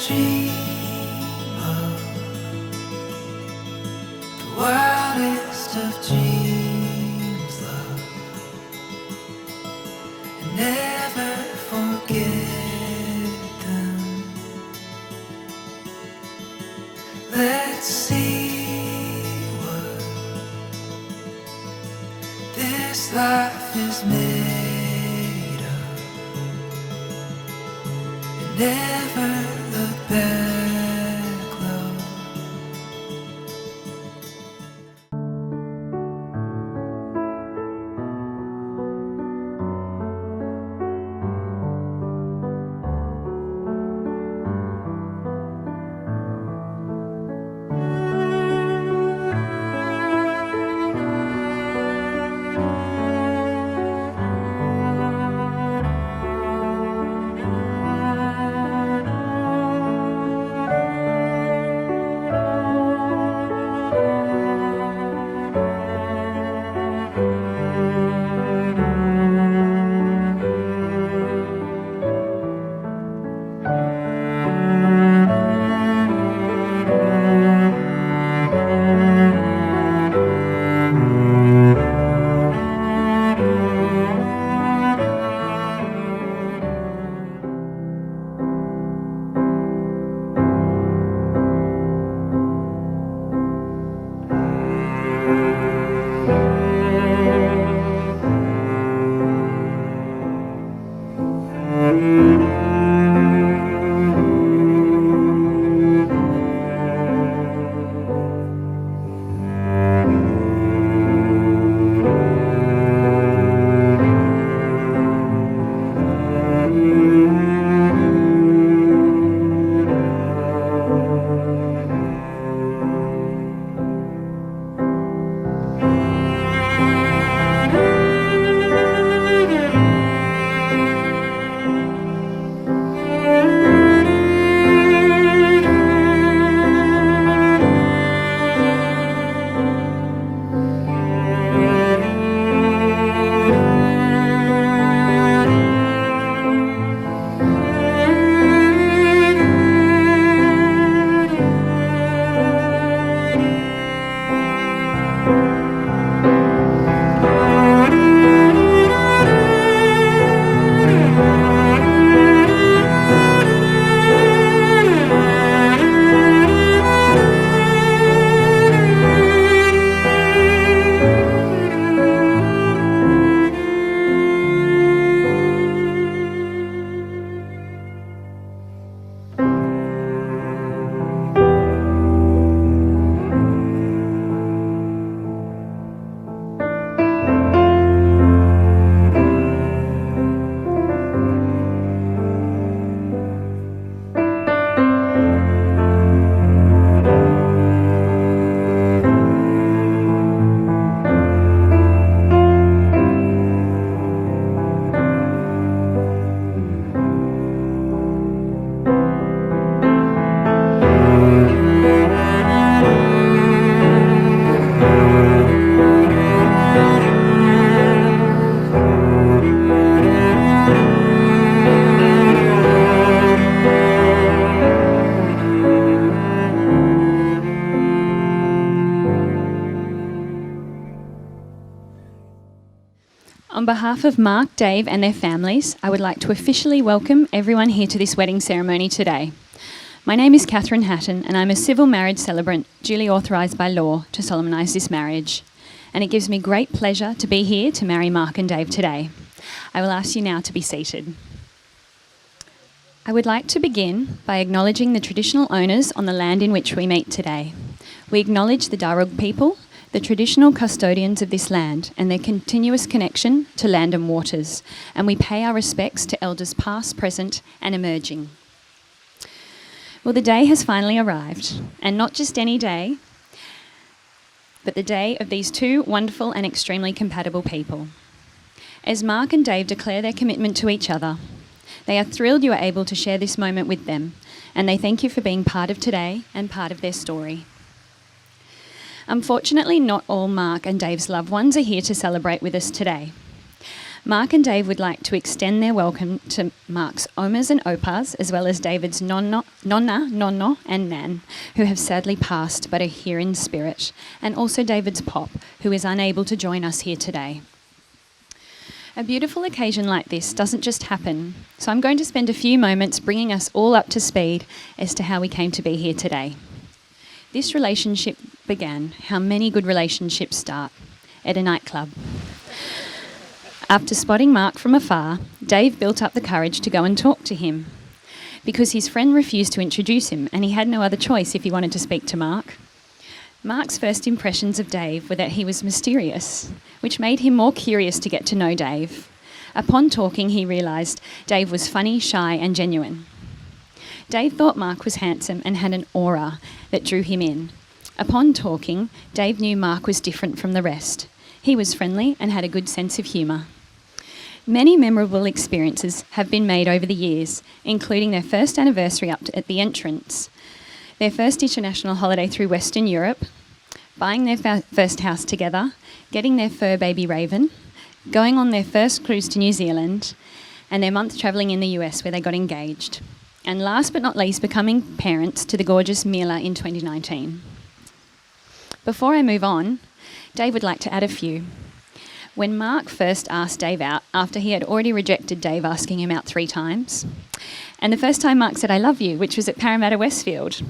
dream of the wildest of dreams, love, and never forget them. Let's see what this life is made of, and never look back, love. On behalf of Mark, Dave and their families, I would like to officially welcome everyone here to this wedding ceremony today. My name is Catherine Hatton and I'm a civil marriage celebrant duly authorised by law to solemnise this marriage. And it gives me great pleasure to be here to marry Mark and Dave today. I will ask you now to be seated. I would like to begin by acknowledging the traditional owners on the land in which we meet today. We acknowledge the Darug people, the traditional custodians of this land and their continuous connection to land and waters, and we pay our respects to elders past, present and emerging. Well, the day has finally arrived, and not just any day, but the day of these two wonderful and extremely compatible people. As Mark and Dave declare their commitment to each other, they are thrilled you are able to share this moment with them, and they thank you for being part of today and part of their story. Unfortunately, not all Mark and Dave's loved ones are here to celebrate with us today. Mark and Dave would like to extend their welcome to Mark's omas and opas, as well as David's nonna, nonno, and nan, who have sadly passed but are here in spirit, and also David's pop, who is unable to join us here today. A beautiful occasion like this doesn't just happen, so I'm going to spend a few moments bringing us all up to speed as to how we came to be here today. This relationship began how many good relationships start, at a nightclub. After spotting Mark from afar, Dave built up the courage to go and talk to him, because his friend refused to introduce him and he had no other choice if he wanted to speak to Mark. Mark's first impressions of Dave were that he was mysterious, which made him more curious to get to know Dave. Upon talking, he realised Dave was funny, shy and genuine. Dave thought Mark was handsome and had an aura that drew him in. Upon talking, Dave knew Mark was different from the rest. He was friendly and had a good sense of humour. Many memorable experiences have been made over the years, including their first anniversary up at the entrance, their first international holiday through Western Europe, buying their first house together, getting their fur baby Raven, going on their first cruise to New Zealand, and their month travelling in the US where they got engaged. And last but not least, becoming parents to the gorgeous Mila in 2019. Before I move on, Dave would like to add a few. When Mark first asked Dave out, after he had already rejected Dave asking him out 3 times, and the first time Mark said, "I love you," which was at Parramatta Westfield.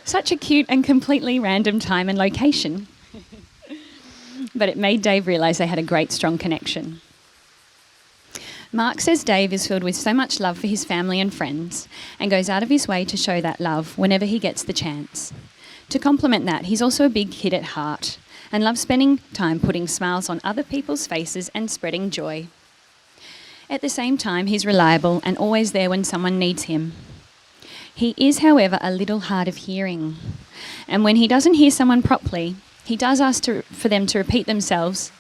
Such a cute and completely random time and location. But it made Dave realise they had a great, strong connection. Mark says Dave is filled with so much love for his family and friends and goes out of his way to show that love whenever he gets the chance. To complement that, he's also a big kid at heart and loves spending time putting smiles on other people's faces and spreading joy. At the same time, he's reliable and always there when someone needs him. He is, however, a little hard of hearing, and when he doesn't hear someone properly, he does ask for them to repeat themselves,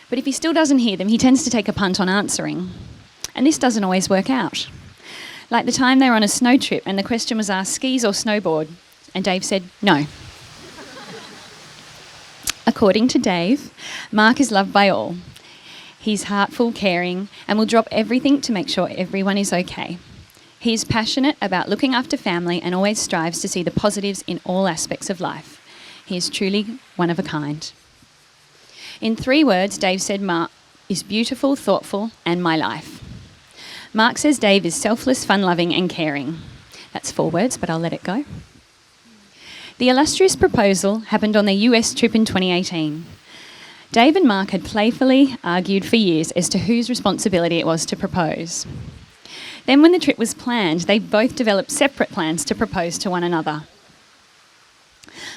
but if he still doesn't hear them, he tends to take a punt on answering, and this doesn't always work out. Like the time they were on a snow trip and the question was asked, skis or snowboard, and Dave said no. According to Dave, Mark is loved by all. He's heartful, caring, and will drop everything to make sure everyone is okay. He is passionate about looking after family and always strives to see the positives in all aspects of life. He is truly one of a kind. In 3 words, Dave said Mark is beautiful, thoughtful, and my life. Mark says Dave is selfless, fun-loving, and caring. That's 4 words, but I'll let it go. The illustrious proposal happened on their US trip in 2018. Dave and Mark had playfully argued for years as to whose responsibility it was to propose. Then when the trip was planned, they both developed separate plans to propose to one another.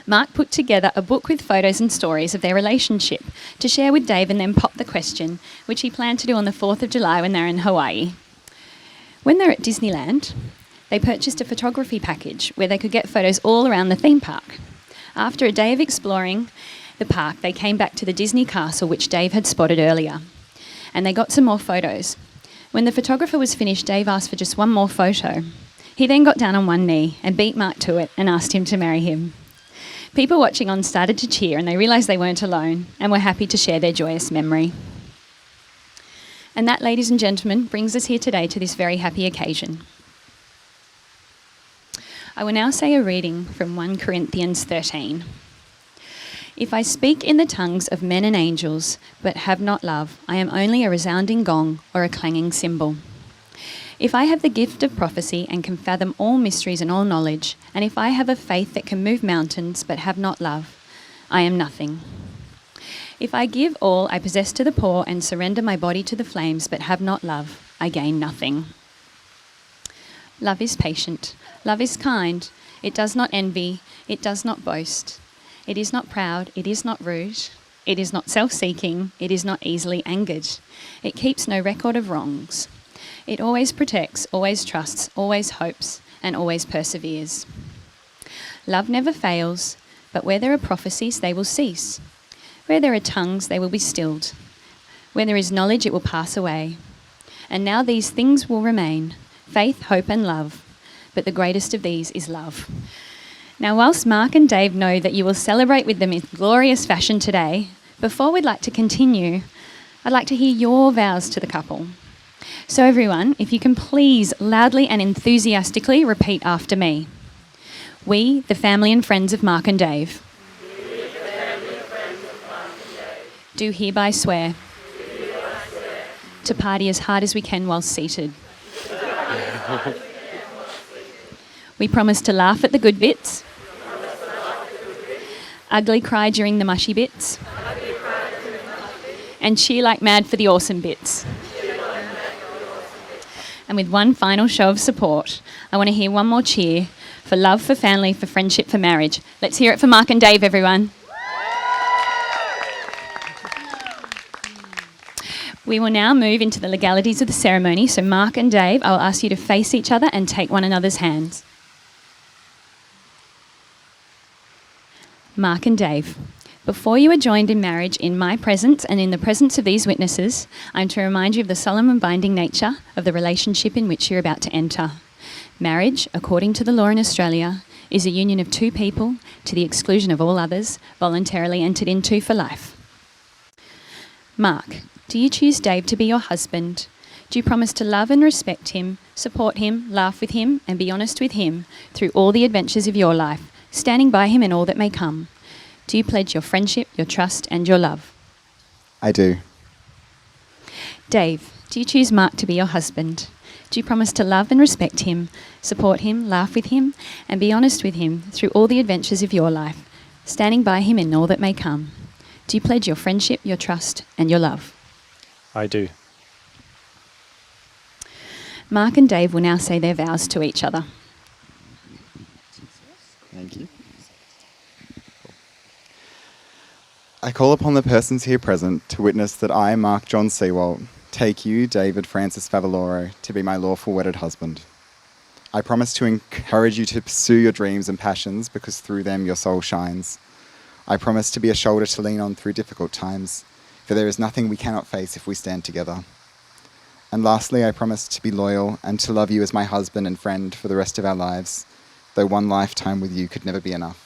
Mark put together a book with photos and stories of their relationship to share with Dave and then popped the question, which he planned to do on the 4th of July when they're in Hawaii. When they're at Disneyland, they purchased a photography package where they could get photos all around the theme park. After a day of exploring the park, they came back to the Disney castle, which Dave had spotted earlier, and they got some more photos. When the photographer was finished, Dave asked for just one more photo. He then got down on one knee and beat Mark to it and asked him to marry him. People watching on started to cheer and they realised they weren't alone and were happy to share their joyous memory. And that, ladies and gentlemen, brings us here today to this very happy occasion. I will now say a reading from 1 Corinthians 13. If I speak in the tongues of men and angels, but have not love, I am only a resounding gong or a clanging cymbal. If I have the gift of prophecy and can fathom all mysteries and all knowledge, and if I have a faith that can move mountains but have not love, I am nothing. If I give all I possess to the poor and surrender my body to the flames but have not love, I gain nothing. Love is patient. Love is kind. It does not envy. It does not boast. It is not proud, it is not rude, it is not self-seeking, it is not easily angered. It keeps no record of wrongs. It always protects, always trusts, always hopes, and always perseveres. Love never fails, but where there are prophecies, they will cease. Where there are tongues, they will be stilled. Where there is knowledge, it will pass away. And now these things will remain, faith, hope, and love, but the greatest of these is love. Now, whilst Mark and Dave know that you will celebrate with them in glorious fashion today, before we'd like to continue, I'd like to hear your vows to the couple. So everyone, if you can please loudly and enthusiastically repeat after me. We, the family and friends of Mark and Dave, do hereby swear to party as hard as we can while seated. We promise to laugh at the good bits, ugly cry during the mushy bits, and cheer like mad for the awesome bits. And with one final show of support, I want to hear one more cheer for love, for family, for friendship, for marriage. Let's hear it for Mark and Dave, everyone. We will now move into the legalities of the ceremony. So Mark and Dave, I'll ask you to face each other and take one another's hands. Mark and Dave, before you are joined in marriage in my presence and in the presence of these witnesses, I'm to remind you of the solemn and binding nature of the relationship in which you're about to enter. Marriage, according to the law in Australia, is a union of two people to the exclusion of all others, voluntarily entered into for life. Mark, do you choose Dave to be your husband? Do you promise to love and respect him, support him, laugh with him, and be honest with him through all the adventures of your life, standing by him in all that may come? Do you pledge your friendship, your trust, and your love? I do. Dave, do you choose Mark to be your husband? Do you promise to love and respect him, support him, laugh with him, and be honest with him through all the adventures of your life, standing by him in all that may come? Do you pledge your friendship, your trust, and your love? I do. Mark and Dave will now say their vows to each other. Thank you. I call upon the persons here present to witness that I, Mark John Sewalt, take you, David Francis Favaloro, to be my lawful wedded husband. I promise to encourage you to pursue your dreams and passions because through them your soul shines. I promise to be a shoulder to lean on through difficult times, for there is nothing we cannot face if we stand together. And lastly, I promise to be loyal and to love you as my husband and friend for the rest of our lives, though one lifetime with you could never be enough.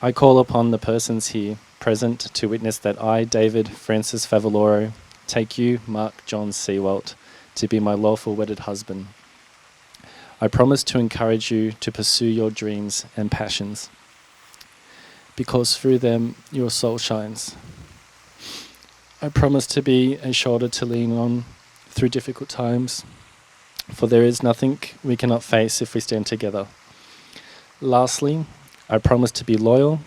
I call upon the persons here present to witness that I, David Francis Favaloro, take you, Mark John Sewalt, to be my lawful wedded husband. I promise to encourage you to pursue your dreams and passions, because through them your soul shines. I promise to be a shoulder to lean on through difficult times, for there is nothing we cannot face if we stand together. Lastly, I promise to be loyal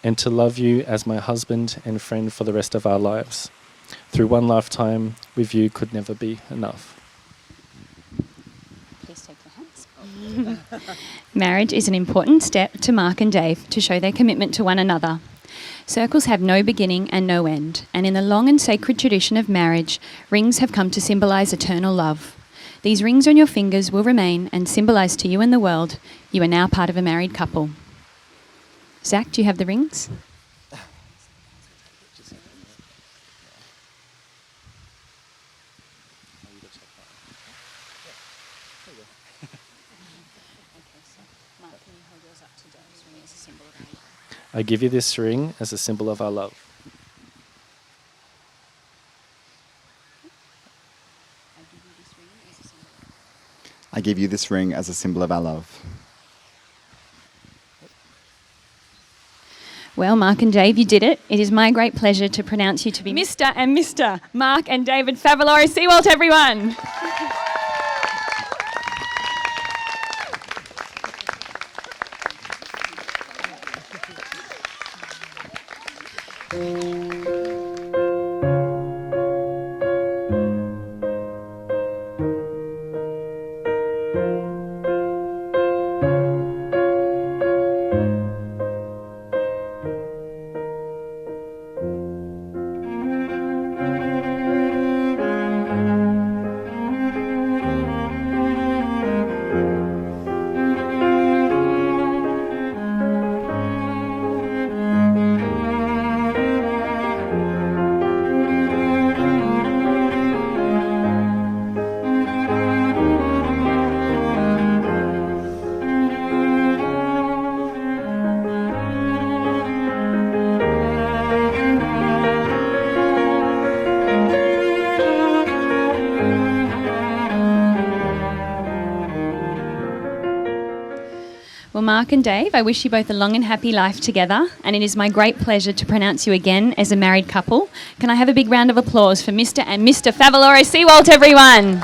and to love you as my husband and friend for the rest of our lives. Through one lifetime with you could never be enough. Please take your hands. Marriage is an important step to Mark and Dave to show their commitment to one another. Circles have no beginning and no end, and in the long and sacred tradition of marriage, rings have come to symbolise eternal love. These rings on your fingers will remain and symbolise to you and the world you are now part of a married couple. Zach, do you have the rings? I give you this ring as a symbol of our love. I give you this ring as a symbol of our love. Well, Mark and Dave, you did it. It is my great pleasure to pronounce you to be Mr. and Mr. Mark and David Favaloro Sewalt, everyone. Well, Mark and Dave, I wish you both a long and happy life together, and it is my great pleasure to pronounce you again as a married couple. Can I have a big round of applause for Mr. and Mr. Favaloro Seawalt, everyone?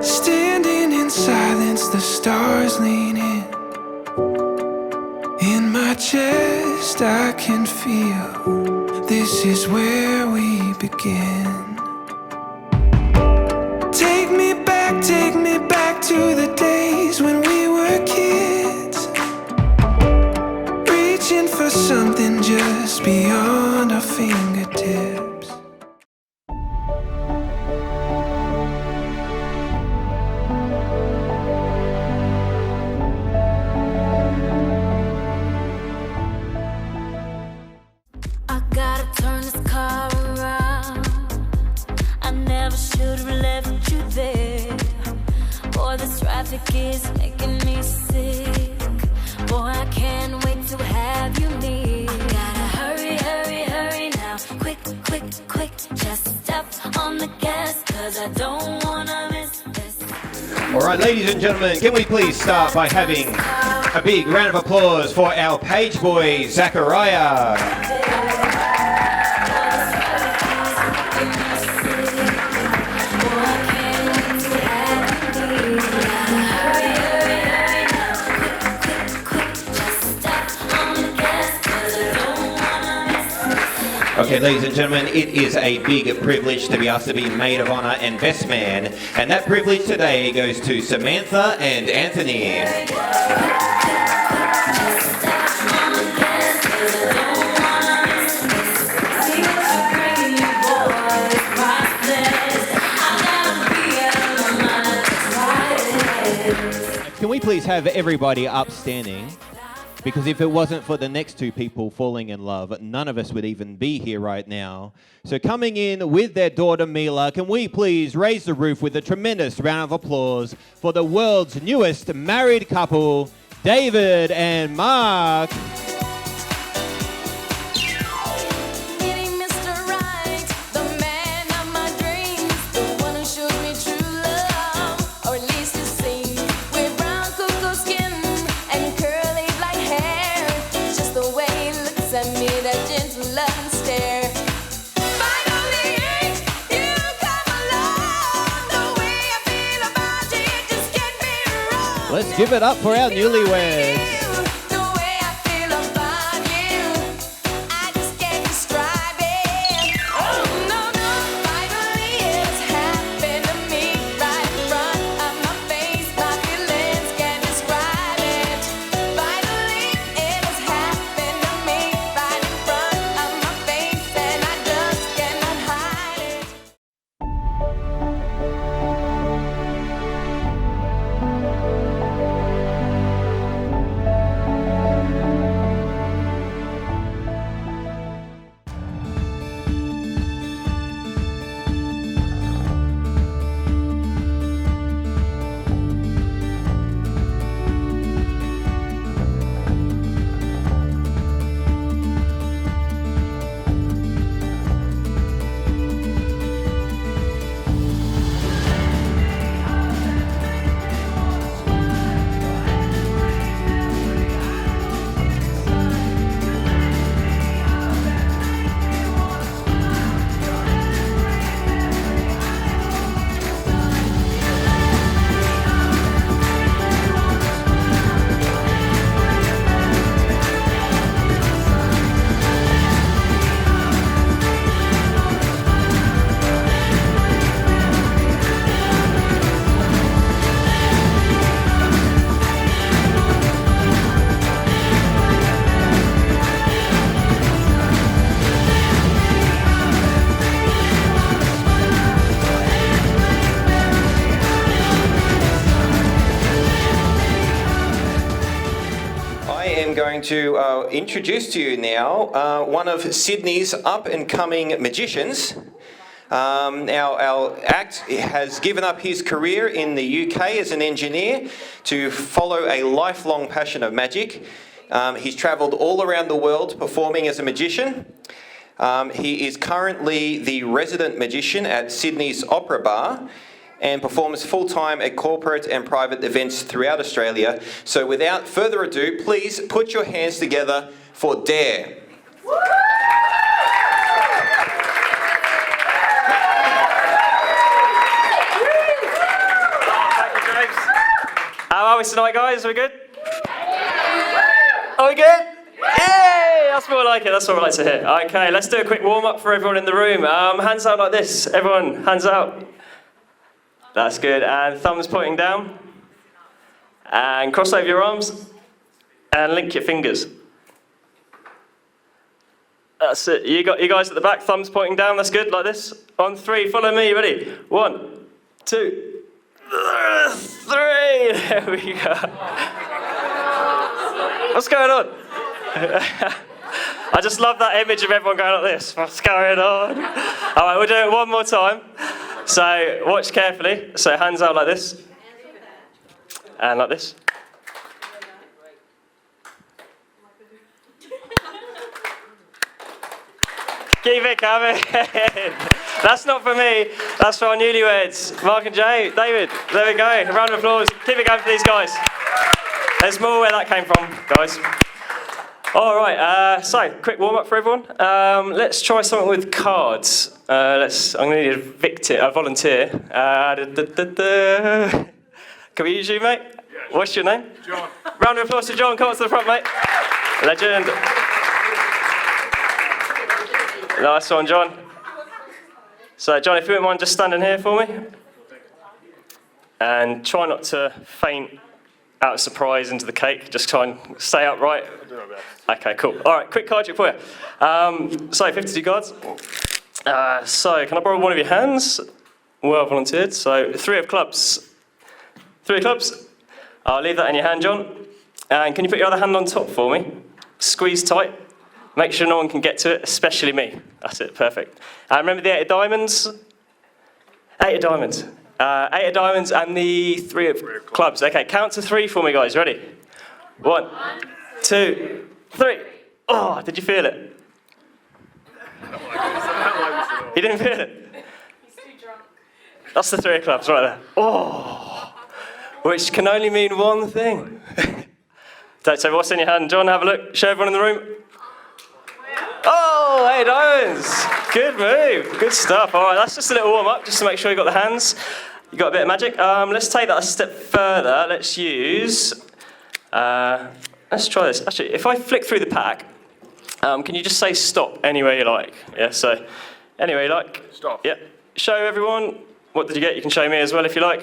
Standing in silence, the stars lean in. In my chest, I can feel this is where we begin. Take me back to the days when we were kids, reaching for something just beyond our fingertips. I gotta turn this car around. I never should have left you there. Boy, this traffic is making me sick. Boy, I can't wait to have you near. I gotta hurry, hurry, hurry now. Quick, quick, quick. Just step on the gas, 'cause I don't wanna miss this. All right, ladies and gentlemen, can we please start by having a big round of applause for our page boy, Zachariah. Okay, ladies and gentlemen, it is a big privilege to be asked to be Maid of Honor and Best Man, and that privilege today goes to Samantha and Anthony. Can we please have everybody upstanding? Because if it wasn't for the next two people falling in love, none of us would even be here right now. So coming in with their daughter Mila, can we please raise the roof with a tremendous round of applause for the world's newest married couple, David and Mark. Let's give it up for our newlyweds. going to introduce to you now one of Sydney's up-and-coming magicians. Our act has given up his career in the UK as an engineer to follow a lifelong passion of magic. He's travelled all around the world performing as a magician. He is currently the resident magician at Sydney's Opera Bar and performs full-time at corporate and private events throughout Australia. So without further ado, please put your hands together for Dare. How are we tonight, guys? Are we good? Are we good? Yay! That's more like it. That's what I like to hear. Okay, let's do a quick warm-up for everyone in the room. Hands out like this. Everyone, hands out. That's good. And thumbs pointing down. And cross over your arms. And link your fingers. That's it. You guys at the back, thumbs pointing down. That's good. Like this. On 3, follow me. Ready? 1, 2. 3, there we go. What's going on? I just love that image of everyone going like this. What's going on? All right, we'll do it one more time. So watch carefully. So hands out like this. And like this. Keep it coming. That's not for me. That's for our newlyweds, Mark and Jay, David. There we go. A round of applause. Keep it going for these guys. There's more where that came from, guys. All right. So quick warm up for everyone. Let's try something with cards. I'm going to need a volunteer. Can we use you, mate? Yeah. What's your name? John. Round of applause to John. Come on to the front, mate. Legend. Nice one, John. So, John, if you wouldn't mind just standing here for me. And try not to faint out of surprise into the cake. Just try and stay upright. Okay, cool. All right, quick card trick for you. So, 52 cards. So, can I borrow one of your hands? Well volunteered. So, 3 of clubs. 3 of clubs. I'll leave that in your hand, John. And can you put your other hand on top for me? Squeeze tight. Make sure no one can get to it, especially me. That's it, perfect. Remember the 8 of diamonds? 8 of diamonds. 8 of diamonds and the 3 of clubs. Okay, count to 3 for me, guys. Ready? 1, 2, 3. Oh, did you feel it? You didn't feel it? He's too drunk. That's the 3 of clubs right there. Oh, which can only mean one thing. So what's in your hand, John? Have a look. Show everyone in the room. Oh, 8 diamonds. Good move. Good stuff. All right, that's just a little warm-up, just to make sure you got the hands. You got a bit of magic. Let's take that a step further. Let's use... let's try this. Actually, if I flick through the pack, can you just say stop anywhere you like? Yeah, so anywhere you like. Stop. Yeah. Show everyone. What did you get? You can show me as well if you like.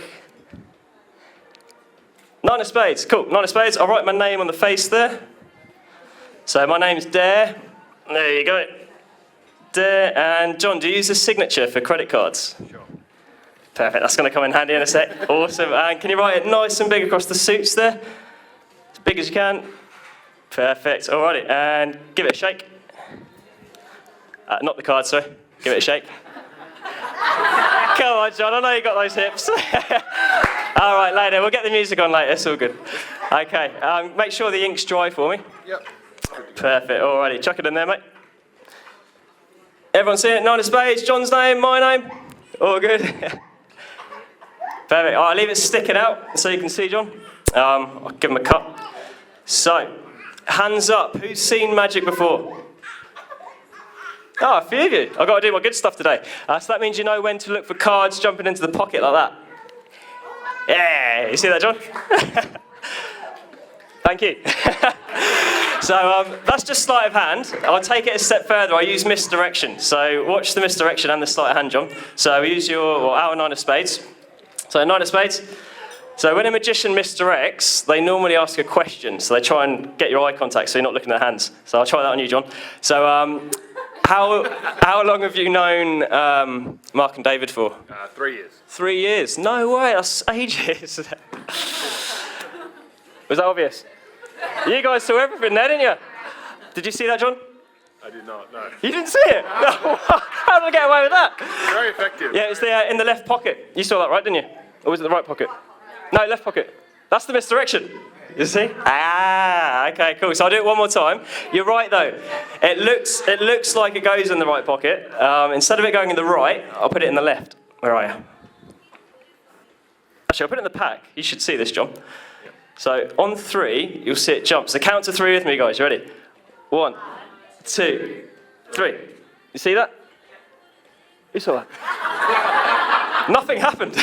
9 of spades. Cool. 9 of spades. I'll write my name on the face there. So my name's Dare. There you go. Dare. And John, do you use a signature for credit cards? Sure. Perfect. That's going to come in handy in a sec. Awesome. And can you write it nice and big across the suits there? As big as you can. Perfect. Alrighty. And give it a shake. Not the card, sorry. Give it a shake. Come on, John. I know you got those hips. All right, later. We'll get the music on later. It's all good. Okay. Make sure the ink's dry for me. Yep. Perfect. Alrighty. Chuck it in there, mate. Everyone see it? 9 of spades. John's name, my name. All good. Perfect. All right, leave it sticking out so you can see, John. I'll give him a cut. So, hands up. Who's seen magic before? Oh, a few of you. I've got to do my good stuff today. So that means you know when to look for cards jumping into the pocket like that. Yeah, you see that, John? Thank you. So that's just sleight of hand. I'll take it a step further. I use misdirection. So watch the misdirection and the sleight of hand, John. So we use our 9 of spades. So 9 of spades. So when a magician misdirects, they normally ask a question. So they try and get your eye contact so you're not looking at their hands. So I'll try that on you, John. So how long have you known Mark and David for? 3 years. 3 years? No way, that's ages. Was that obvious? You guys saw everything there, didn't you? Did you see that, John? I did not, no. You didn't see it? No. How did I get away with that? Very effective. Yeah, it's in the left pocket. You saw that, right, didn't you? Or was it the right pocket? No, left pocket. That's the misdirection. You see? Ah, okay, cool. So I'll do it one more time. You're right, though. It looks like it goes in the right pocket. Instead of it going in the right, I'll put it in the left. Where are you? Actually, I'll put it in the pack. You should see this, John. So on 3, you'll see it jump. So count to 3 with me, guys. You ready? 1, 2, 3. You see that? You saw that? Nothing happened.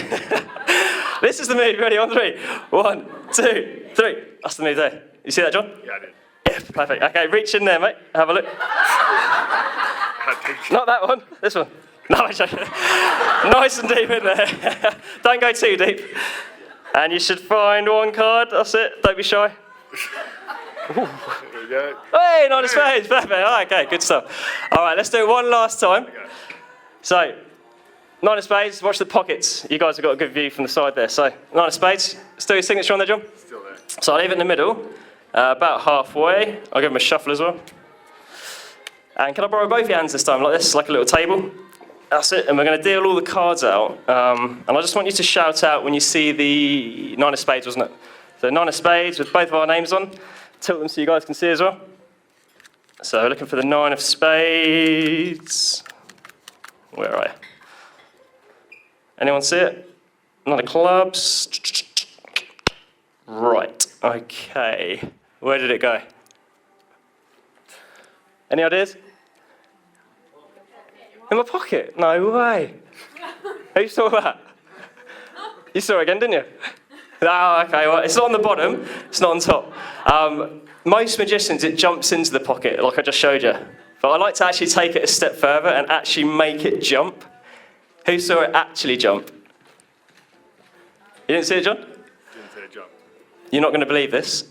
This is the move. Ready? On 3. 1, 2, 3. That's the move there. You see that, John? Yeah, I did. Yeah, perfect. Okay, reach in there, mate. Have a look. Not that one. This one. No, I'm joking. Nice and deep in there. Don't go too deep. And you should find 1 card. That's it. Don't be shy. There we go. Hey, 9 of spades. Perfect. Okay, good stuff. All right, let's do it one last time. Okay. So, 9 of spades. Watch the pockets. You guys have got a good view from the side there. So, 9 of spades. Still your signature on there, John? Still there. So I'll leave it in the middle, about halfway. I'll give him a shuffle as well. And can I borrow both your hands this time, like this, like a little table? That's it, and we're going to deal all the cards out. And I just want you to shout out when you see the 9 of spades, wasn't it? So 9 of spades with both of our names on. Tilt them so you guys can see as well. So looking for the 9 of spades. Where are you? Anyone see it? 9 of clubs. Right, okay. Where did it go? Any ideas? In my pocket? No way. Who saw that? You saw it again, didn't you? Oh, okay, well, it's not on the bottom, it's not on top. Most magicians, it jumps into the pocket, like I just showed you. But I like to actually take it a step further and actually make it jump. Who saw it actually jump? You didn't see it, John? Didn't say a jump. You're not going to believe this.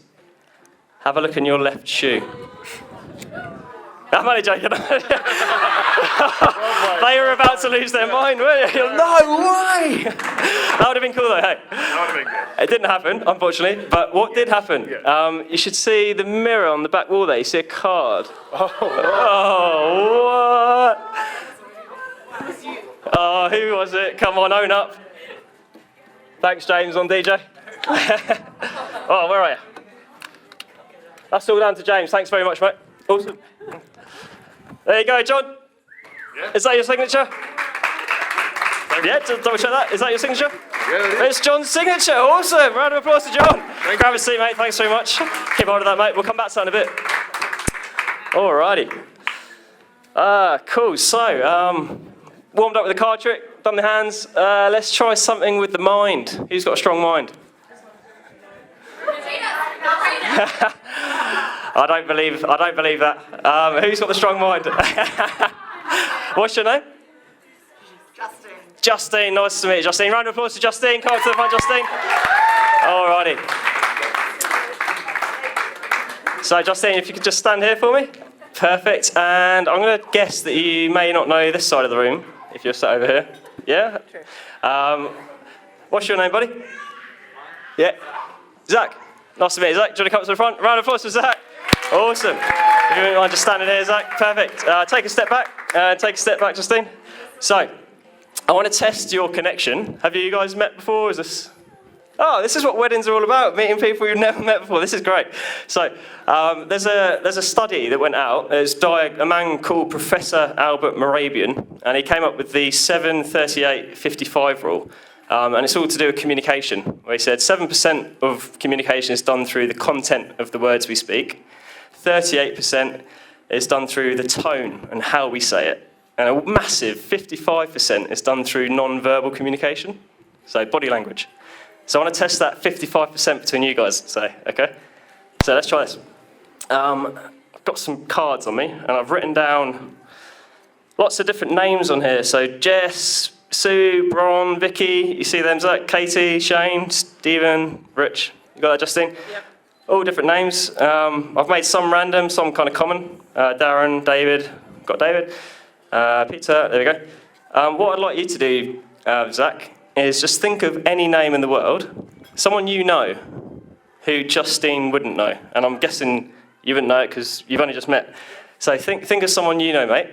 Have a look in your left shoe. I'm only joking. They were about to lose their mind, weren't you? No way! That would have been cool though, hey? That would have been good. It didn't happen, unfortunately, but what did happen? Yeah. You should see the mirror on the back wall there. You see a card. Oh, what? Oh, who was it? Come on, own up. Thanks, James, on DJ. Oh, where are you? That's all down to James. Thanks very much, mate. Awesome. There you go, John. Yeah. Is that your signature? Yeah, double check that. Is that your signature? Yeah, it is. It's John's signature. Awesome. Round of applause to John. Grab a seat, mate. Thanks very much. Keep hold of that, mate. We'll come back to that in a bit. Alrighty. Cool. So, warmed up with the card trick, done the hands. Let's try something with the mind. Who's got a strong mind? I don't believe that. Who's got the strong mind? What's your name? Justine. Justine, nice to meet you, Justine. Round of applause to Justine. Come up to the front, Justine. Alrighty. So, Justine, if you could just stand here for me. Perfect. And I'm going to guess that you may not know this side of the room, if you're sat over here. Yeah? True. What's your name, buddy? Yeah. Zach. Nice to meet you, Zach. Do you want to come up to the front? Round of applause for Zach. Awesome. If you wouldn't mind just standing here, Zach. Perfect. Take a step back. Take a step back, Justine. So, I want to test your connection. Have you guys met before? Is this... Oh, this is what weddings are all about, meeting people you've never met before. This is great. So, there's a study that went out. It's by a man called Professor Albert Morabian, and he came up with the 7-38-55 rule. And it's all to do with communication, where he said 7% of communication is done through the content of the words we speak, 38% is done through the tone and how we say it, and a massive 55% is done through non-verbal communication, so body language. So I want to test that 55% between you guys, okay? So let's try this. I've got some cards on me, and I've written down lots of different names on here. So Jess, Sue, Bron, Vicky, you see them, Zach, Katie, Shane, Stephen, Rich. You got that, Justine? Yep. All different names. I've made some random, some kind of common. Darren, David, got David. Peter, there we go. What I'd like you to do, Zach, is just think of any name in the world, someone you know, who Justine wouldn't know? And I'm guessing you wouldn't know it because you've only just met. So think of someone you know, mate,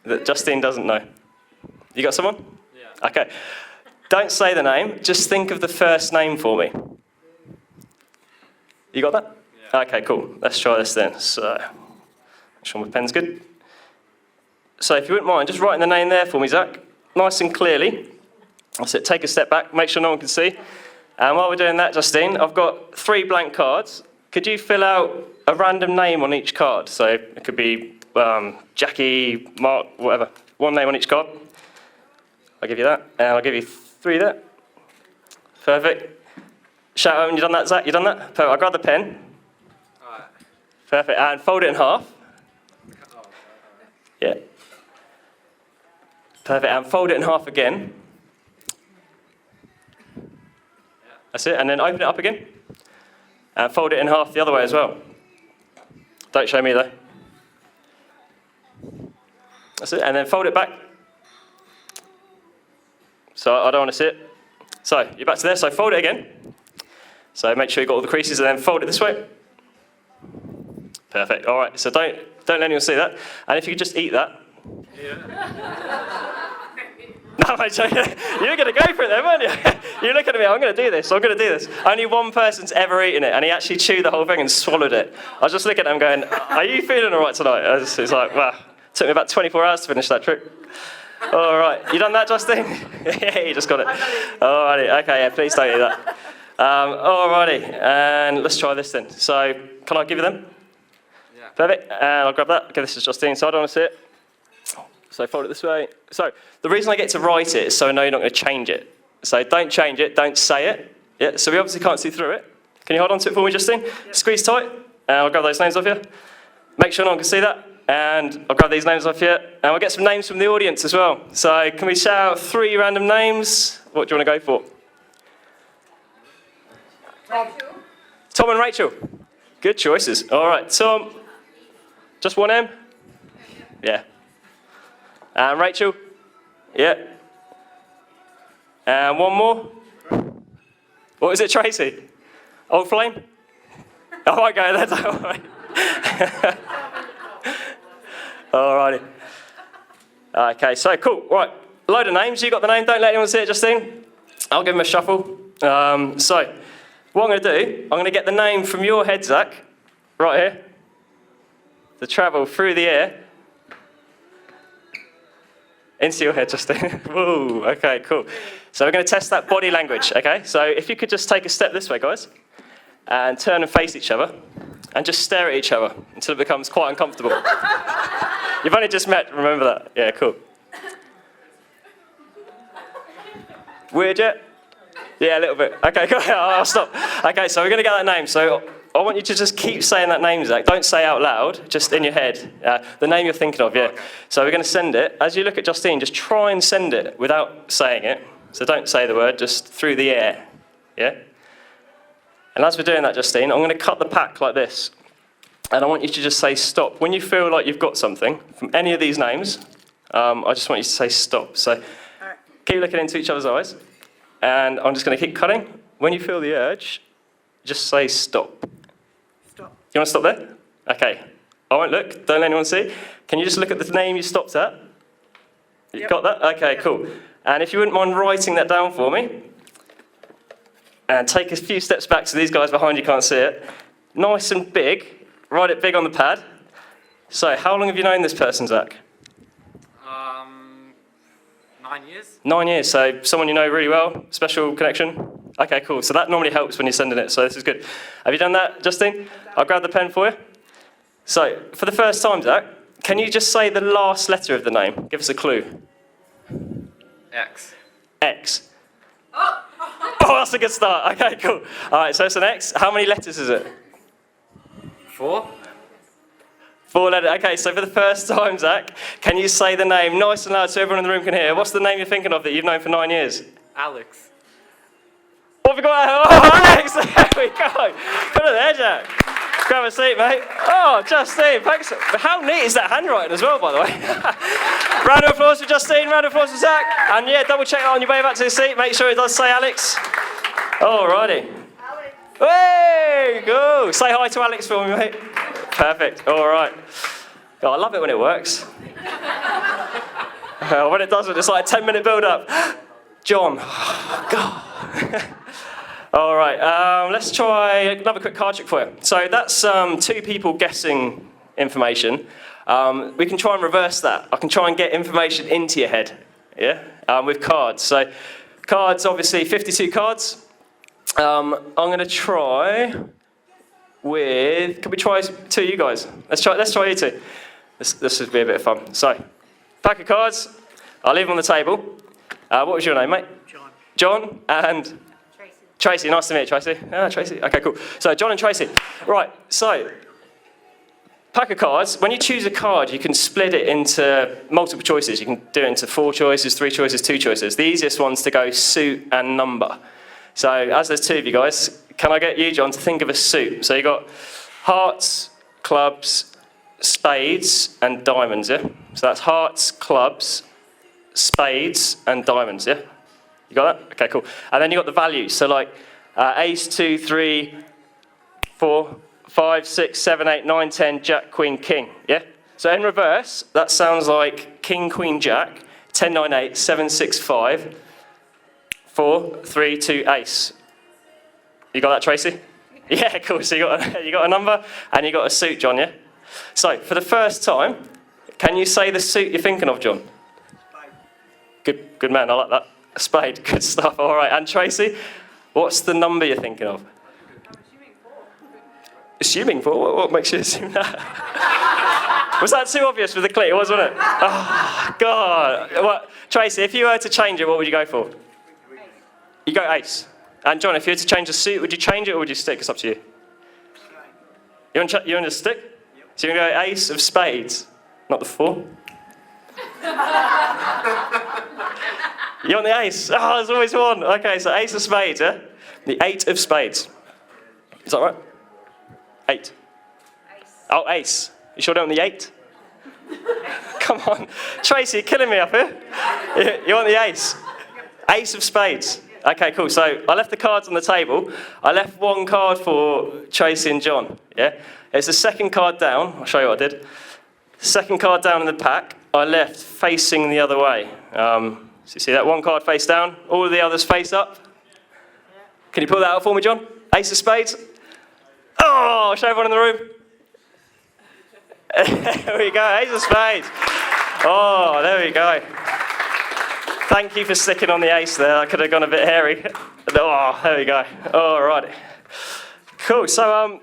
that Justine doesn't know. You got someone? Yeah. Okay. Don't say the name, just think of the first name for me. You got that? Yeah. Okay, cool. Let's try this then. So, make sure my pen's good. So if you wouldn't mind, just writing the name there for me, Zach. Nice and clearly. That's it, take a step back, make sure no one can see. And while we're doing that, Justine, I've got 3 blank cards. Could you fill out a random name on each card? So it could be Jackie, Mark, whatever. 1 name on each card. I'll give you that. And I'll give you 3 there. Perfect. Shout out when you've done that, Zach. You done that? Perfect. I'll grab the pen. All right. Perfect. And fold it in half. Yeah. Perfect. And fold it in half again. That's it. And then open it up again. And fold it in half the other way as well. Don't show me though. That's it. And then fold it back. So I don't want to see it. So you're back to there. So fold it again. So make sure you've got all the creases and then fold it this way. Perfect. All right. So don't let anyone see that. And if you could just eat that. Yeah. No, mate, you're going to go for it then, weren't you? You're looking at me, I'm going to do this. Only one person's ever eaten it, and he actually chewed the whole thing and swallowed it. I was just looking at him going, are you feeling all right tonight? It's like, wow, took me about 24 hours to finish that trick. All right, you done that, Justine? Yeah, you just got it. All righty, okay, yeah, please don't eat that. All righty, and let's try this then. So, can I give you them? Yeah. Perfect, and I'll grab that. Okay, this is Justine, so I don't want to see it. So fold it this way. So the reason I get to write it is so I know you're not going to change it. So don't change it, don't say it. Yeah, so we obviously can't see through it. Can you hold on to it for me, Justine? Yep. Squeeze tight, and I'll grab those names off you. Make sure no one can see that, and I'll grab these names off you. And we'll get some names from the audience as well. So can we shout out 3 random names? What do you want to go for? Tom and Rachel. Good choices. All right, Tom. Just 1 M? Yeah. And Rachel? Yeah. And 1 more? What was it, Tracy? Old Flame? Oh, okay, that's all right. Alrighty. Okay, so cool. Right, load of names. You got the name, don't let anyone see it, Justine. I'll give them a shuffle. So, what I'm going to do, I'm going to get the name from your head, Zach, right here, to travel through the air. Into your head, Justine. Whoa, okay, cool. So we're going to test that body language, okay? So if you could just take a step this way, guys, and turn and face each other, and just stare at each other until it becomes quite uncomfortable. You've only just met, remember that? Yeah, cool. Weird yet? Yeah, a little bit. Okay, cool. I'll stop. Okay, so we're going to get that name. So I want you to just keep saying that name, Zach. Don't say out loud, just in your head. The name you're thinking of, yeah. So we're going to send it. As you look at Justine, just try and send it without saying it. So don't say the word, just through the air, yeah? And as we're doing that, Justine, I'm going to cut the pack like this. And I want you to just say stop. When you feel like you've got something from any of these names, I just want you to say stop. So keep looking into each other's eyes. And I'm just going to keep cutting. When you feel the urge, just say stop. Stop. You want to stop there? Okay. I won't look. Don't let anyone see. Can you just look at the name you stopped at? You Yep. got that? Okay, cool. And if you wouldn't mind writing that down for me, and take a few steps back so these guys behind you can't see it. Nice and big. Write it big on the pad. So, how long have you known this person, Zach? 9 years. 9 years, so someone you know really well, special connection? Okay, cool. So that normally helps when you're sending it, so this is good. Have you done that, Justine? I'll grab the pen for you. So, for the first time, Zach, can you just say the last letter of the name? Give us a clue. X. X. Oh, that's a good start. Okay, cool. All right, so it's an X. How many letters is it? 4. 4 letters. Okay, so for the first time, Zach, can you say the name nice and loud so everyone in the room can hear? What's the name you're thinking of that you've known for 9 years? Alex. What have we got? Oh, Alex! There we go. Put it there, Jack. Grab a seat, mate. Oh, Justine, thanks. How neat is that handwriting as well, by the way? Round of applause for Justine, round of applause for Zach. And yeah, double check that on your way back to the seat. Make sure it does say Alex. Alrighty. Hey, go! Say hi to Alex for me, mate. Perfect. All right. Oh, I love it when it works. When it doesn't, it's like a 10-minute build-up. John. God. All right. Let's try another quick card trick for you. So that's two people guessing information. We can try and reverse that. I can try and get information into your head. Yeah. With cards. So cards, obviously, 52 cards. I'm going to try with. Can we try two of you guys? Let's try you two. This should be a bit of fun. So, pack of cards. I'll leave them on the table. What was your name, mate? John. John and Tracy. Nice to meet you, Tracy. Tracy. Okay, cool. So John and Tracy. Right. So, pack of cards. When you choose a card, you can split it into multiple choices. You can do it into 4 choices, 3 choices, 2 choices. The easiest one's to go suit and number. So, as there's 2 of you guys, can I get you, John, to think of a suit? So, you've got hearts, clubs, spades, and diamonds, yeah? So, that's hearts, clubs, spades, and diamonds, yeah? You got that? Okay, cool. And then you've got the values. So, like ace, 2, 3, 4, 5, 6, 7, 8, 9, 10, jack, queen, king, yeah? So, in reverse, that sounds like king, queen, jack, 10, 9, 8, 7, 6, 5, 4, 3, 2, ace. You got that, Tracy? Yeah, cool. So you got a number and you got a suit, John, yeah? So, for the first time, can you say the suit you're thinking of, John? Spade. Good man, I like that. A spade, good stuff. All right, and Tracy, what's the number you're thinking of? Assuming 4? What makes you assume that? Was that too obvious with the click, wasn't it? Oh, God. Well, Tracy, if you were to change it, what would you go for? You go ace. And John, if you were to change the suit, would you change it or would you stick? It's up to you. You want to stick? Yep. So you're going to go ace of spades, not the 4. You want the ace? Oh, there's always one. Okay, so ace of spades, yeah? The 8 of spades. Is that right? 8. Ace. Oh, ace. You sure don't want the 8? Come on. Tracy, you're killing me up here. You want the ace? Ace of spades. Okay, cool. So I left the cards on the table. I left 1 card for Tracy and John. Yeah, it's the second card down. I'll show you what I did. Second card down in the pack. I left facing the other way. So you see that 1 card face down. All of the others face up. Can you pull that out for me, John? Ace of spades. Oh, I'll show everyone in the room. There we go. Ace of spades. Oh, there we go. Thank you for sticking on the ace there. I could have gone a bit hairy. Oh, there we go. All right. Cool. So,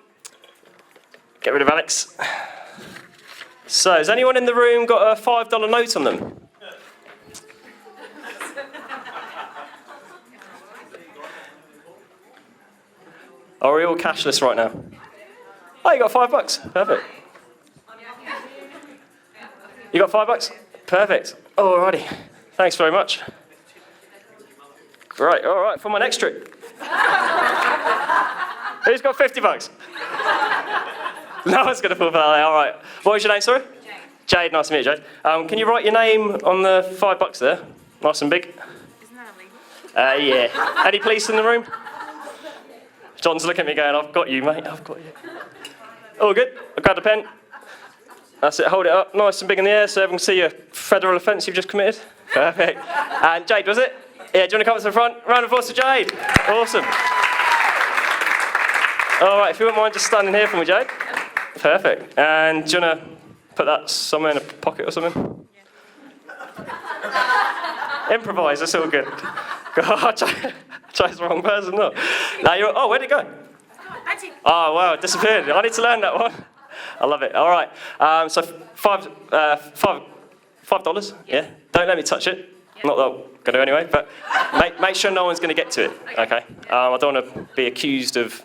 get rid of Alex. So, has anyone in the room got a $5 note on them? Are we all cashless right now? Oh, you got $5. Perfect. You got $5? Perfect. Alrighty. Thanks very much. Great. All right, for my next trick. Who's got $50? No one's going to pull for that. All right. What was your name, sorry? Jade. Jade, nice to meet you, Jade. Can you write your name on the $5 there? Nice and big. Isn't that illegal? Yeah. Any police in the room? John's looking at me going, I've got you, mate. I've got you. All good. I grabbed a pen. That's it. Hold it up nice and big in the air so everyone can see your federal offence you've just committed. Perfect. And Jade, was it? Yeah, do you want to come to the front? Round of applause for Jade. Awesome. All right, if you wouldn't mind just standing here for me, Jade. Perfect. And do you want to put that somewhere in a pocket or something? Yeah. Improvise, that's all good. God, Jade's the wrong person, look. Now you're, oh, where'd it go? Oh, wow, it disappeared. I need to learn that one. I love it. All right. So $5. Yeah. Don't let me touch it. Yep. Not that I'm going to anyway. But make sure no one's going to get to it. Okay. I don't want to be accused of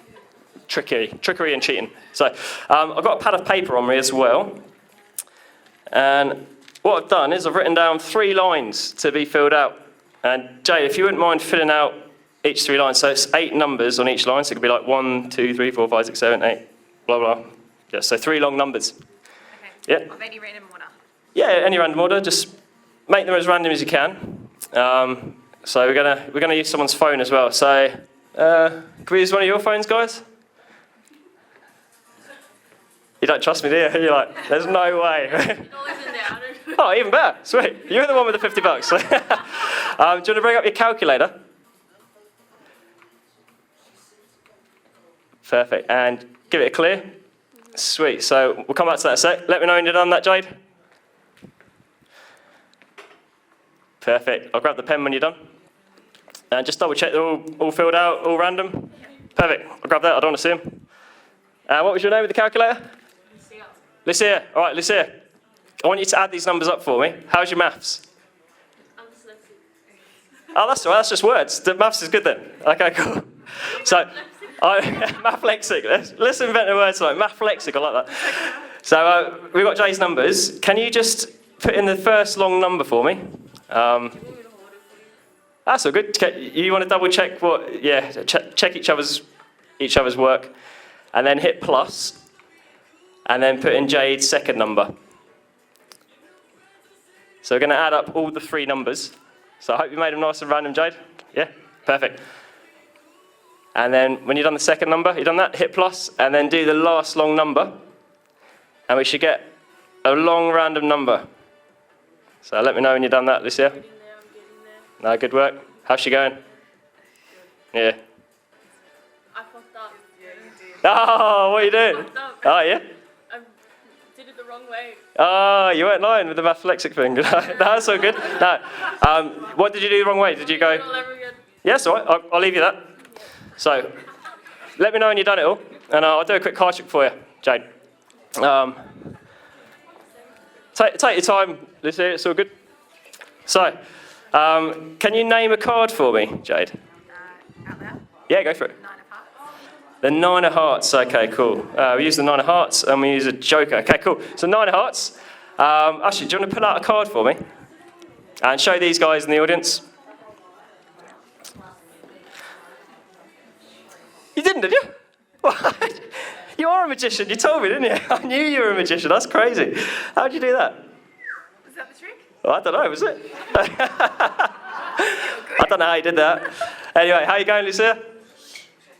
trickery and cheating. So I've got a pad of paper on me as well. And what I've done is I've written down 3 lines to be filled out. And Jay, if you wouldn't mind filling out each 3 lines, so it's 8 numbers on each line. So it could be like 1, 2, 3, 4, 5, 6, 7, 8, blah blah. Yeah, so 3 long numbers. Okay. Yeah. Of any random order. Yeah, any random order. Just make them as random as you can. So we're gonna use someone's phone as well. So Can we use one of your phones, guys? You don't trust me, do you? You're like, there's no way. Oh, even better. Sweet. You're the one with the $50. Do you want to bring up your calculator? Perfect. And give it a clear. Sweet. So we'll come back to that in a sec. Let me know when you're done that, Jade. Perfect. I'll grab the pen when you're done. And just double check they're all filled out, all random. Perfect. I'll grab that. I don't want to see them. What was your name with the calculator? Lucia. All right, Lucia. I want you to add these numbers up for me. How's your maths? Oh, that's all right. That's just words. The maths is good then. Okay, cool. So, mathlexic. Let's invent a word like mathlexic. I like that. So we've got Jay's numbers. Can you just put in the first long number for me? That's all good. You want to double check what? Yeah, check each other's work, and then hit plus, and then put in Jade's second number. So we're going to add up all the three numbers. So I hope you made them nice and random, Jade. Yeah, perfect. And then when you've done the second number, you've done that, hit plus, and then do the last long number, and we should get a long random number. So let me know when you've done that, Lucia. No, good work. How's she going? Yeah. I fucked up. Oh, what are you doing? Oh, yeah? I did it the wrong way. Oh, you weren't lying with the mathlexic thing. No, that's all good. No. What did you do the wrong way? Did you go? Yes, all right. I'll leave you that. So, let me know when you've done it all, and I'll do a quick card trick for you, Jade. Take your time, Lucia, it's all good. So, can you name a card for me, Jade? Out loud. Yeah, go for it. 9 of hearts. The 9 of hearts, okay, cool. We use the 9 of hearts and we use a joker. Okay, cool. So 9 of hearts. Actually, do you want to pull out a card for me? And show these guys in the audience. You didn't, did you? What? You are a magician, you told me, didn't you? I knew you were a magician, that's crazy. How'd you do that? Was that the trick? Well, I don't know, was it? I don't know how you did that. Anyway, how you going, Lucia?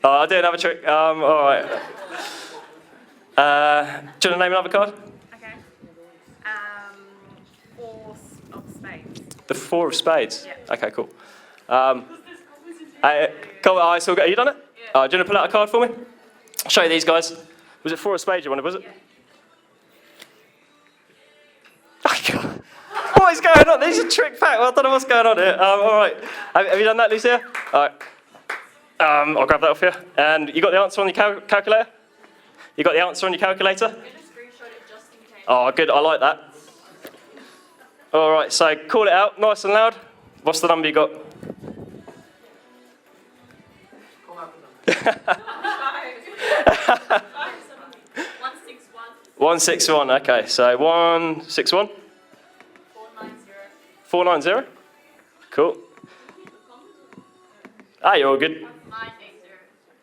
Oh, I'll do another trick. All right. Do you want to name another card? Okay. 4 of spades. The 4 of spades? Yeah. Okay, cool. Cool, it's all good. Have you done it? Yeah. Do you want to pull out a card for me? I'll show you these guys. Was it 4 of spades you wanted, was it? Yeah. What is going on? This is a trick pack. Well, I don't know what's going on here. All right. Have you done that, Lucia? All right. I'll grab that off you. And you got the answer on your calculator? You got the answer on your calculator? Oh, good. I like that. All right. So call it out nice and loud. What's the number you got? 161. Okay. So 161. 490. Cool. You're all good.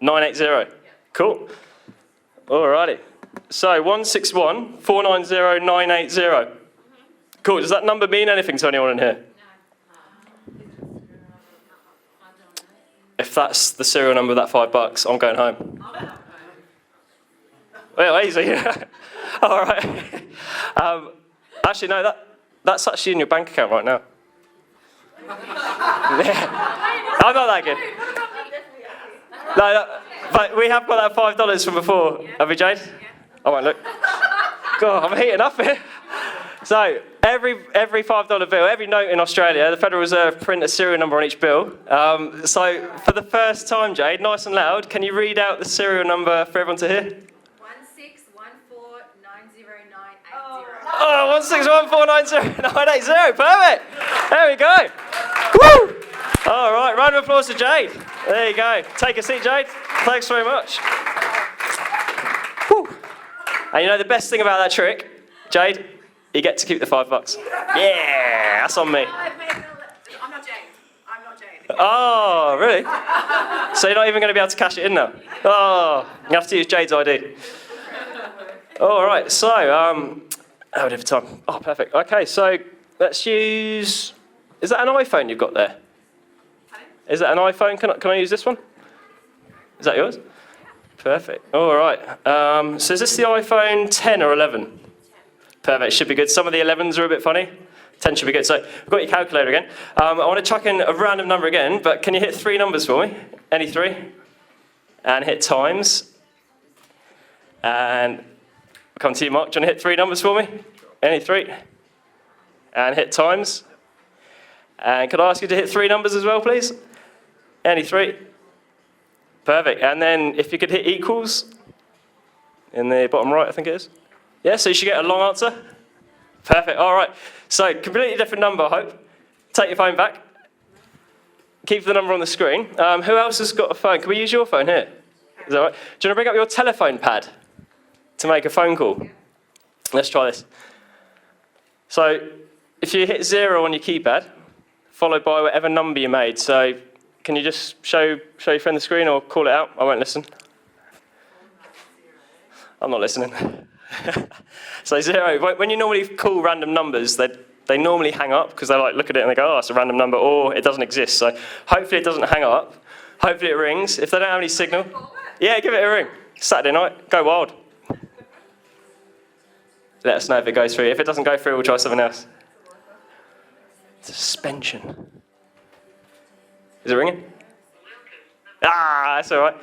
980. Cool. Alrighty. So 161 490 980. Cool. Does that number mean anything to anyone in here? If that's the serial number of that $5, I'm going home. Well, easy. All right. Actually, no. That's actually in your bank account right now. I'm not that good. No, but we have got that $5 from before, have we, Jade? I won't look. God, I'm heating up here. So, every $5 bill, every note in Australia, the Federal Reserve print a serial number on each bill. So, for the first time, Jade, nice and loud, can you read out the serial number for everyone to hear? 16149098. Oh, 161490980. Perfect. There we go. Woo! All right, round of applause to Jade. There you go. Take a seat, Jade. Thanks very much. Woo. And you know the best thing about that trick, Jade, you get to keep the $5. Yeah, that's on me. I'm not Jade. I'm not Jade. Oh, really? So you're not even going to be able to cash it in now? Oh, you have to use Jade's ID. All right, so, how did time? Oh, perfect. Okay, so let's use, is that an iPhone you've got there? Is that an iPhone? Can I use this one? Is that yours? Perfect. All right. So is this the iPhone 10 or 11? Perfect. Should be good. Some of the 11s are a bit funny. 10 should be good. So we've got your calculator again. I want to chuck in a random number again, but can you hit 3 numbers for me? Any 3? And hit times. And come to you, Mark. Do you want to hit 3 numbers for me? Any 3? And hit times. And could I ask you to hit 3 numbers as well, please? Any 3? Perfect. And then if you could hit equals in the bottom right, I think it is. Yeah, so you should get a long answer. Perfect. All right. So completely different number, I hope. Take your phone back. Keep the number on the screen. Who else has got a phone? Can we use your phone here? Is that right? Do you want to bring up your telephone pad to make a phone call? Let's try this. So if you hit 0 on your keypad, followed by whatever number you made. So can you just show your friend the screen or call it out? I won't listen. I'm not listening. So 0. When you normally call random numbers, they normally hang up because they like look at it and they go, oh, it's a random number, or it doesn't exist. So hopefully it doesn't hang up. Hopefully it rings. If they don't have any signal, yeah, give it a ring. Saturday night, go wild. Let us know if it goes through. If it doesn't go through, we'll try something else. Suspension. Is it ringing? Ah, that's all right.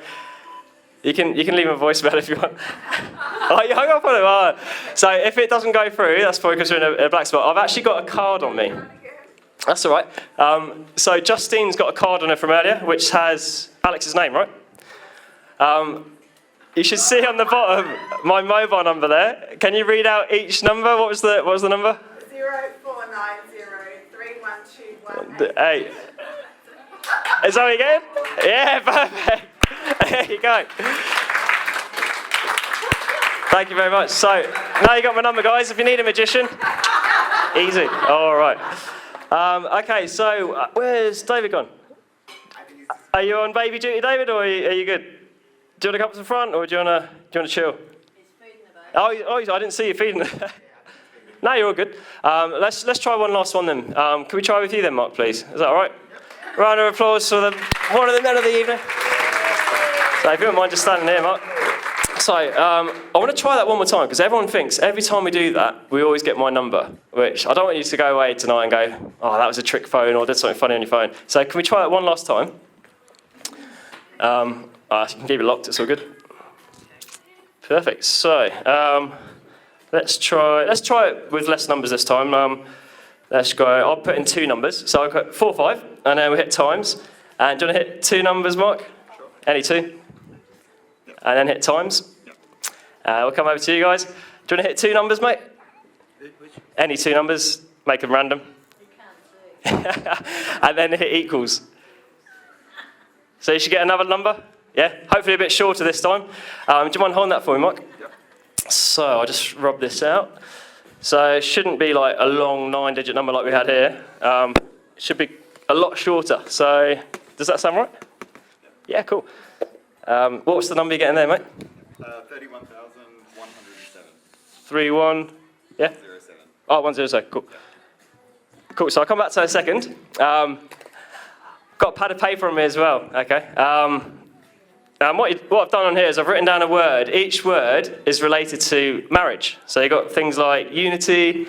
You can leave a voicemail if you want. Oh, you hung up on it. Oh. So if it doesn't go through, that's probably because we're in a black spot. I've actually got a card on me. That's all right. So Justine's got a card on her from earlier, which has Alex's name, right? You should see on the bottom my mobile number there. Can you read out each number? What was the number? 04903121. 8. Is that what you get? Yeah, perfect. There you go. Thank you very much. So, now you got my number, guys. If you need a magician, easy. All right. Okay, so where's David gone? Are you on baby duty, David, or are you good? Do you want to come up to the front, or do you want to chill? He's feeding the baby. Oh, I didn't see you feeding. No, you're all good. Let's try one last one then. Can we try with you then, Mark, please? Is that all right? Round of applause for one of the men of the evening. So if you don't mind just standing here, Mark. So I want to try that one more time, because everyone thinks every time we do that, we always get my number, which I don't want you to go away tonight and go, oh, that was a trick phone, or did something funny on your phone. So can we try that one last time? You can keep it locked, it's all good. Perfect. So let's try it with less numbers this time. Let's go. I'll put in 2 numbers. So I've got 4, 5, and then we hit times. And do you want to hit 2 numbers, Mark? Sure. Any 2? And then hit times. We'll come over to you guys. Do you want to hit 2 numbers, mate? Any 2 numbers. Make them random. You can too. And then hit equals. So you should get another number. Yeah? Hopefully a bit shorter this time. Do you mind holding that for me, Mark? Yep. So I'll just rub this out. So it shouldn't be like a long 9-digit number like we had here. It should be a lot shorter. So does that sound right? Yeah, cool. What was the number you're getting there, mate? 31,107. 31, yeah? 07. Oh, 107, cool. Yeah. Cool, so I'll come back to that in a second. Got a pad of paper on me as well, okay? What I've done on here is I've written down a word. Each word is related to marriage. So you've got things like unity,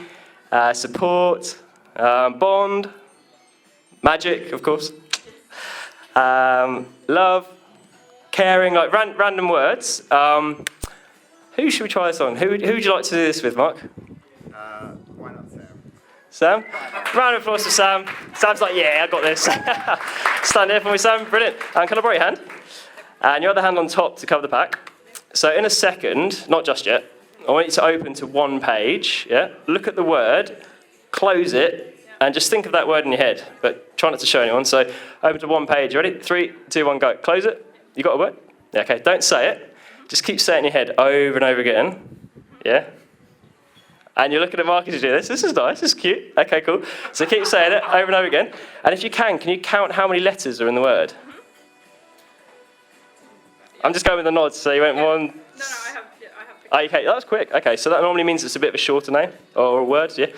support, bond, magic, of course, love, caring, like random words. Who should we try this on? Who would you like to do this with, Mark? Why not Sam? Sam? Round of applause for Sam. Sam's like, yeah, I got this. Stand here for me, Sam. Brilliant. And can I borrow your hand? And your other hand on top to cover the pack. So in a second, not just yet, I want you to open to one page, yeah? Look at the word, close it, and just think of that word in your head, but try not to show anyone. So open to one page. You ready? 3, 2, 1, go. Close it. You got a word? Yeah, okay, don't say it. Just keep saying it in your head over and over again, yeah? And you're looking at Mark as you do this. This is nice, this is cute. Okay, cool. So keep saying it over and over again. And if you can you count how many letters are in the word? I'm just going with the nods, so you went 1... No, I have to... Okay, that was quick. Okay, so that normally means it's a bit of a shorter name, or a word, yeah?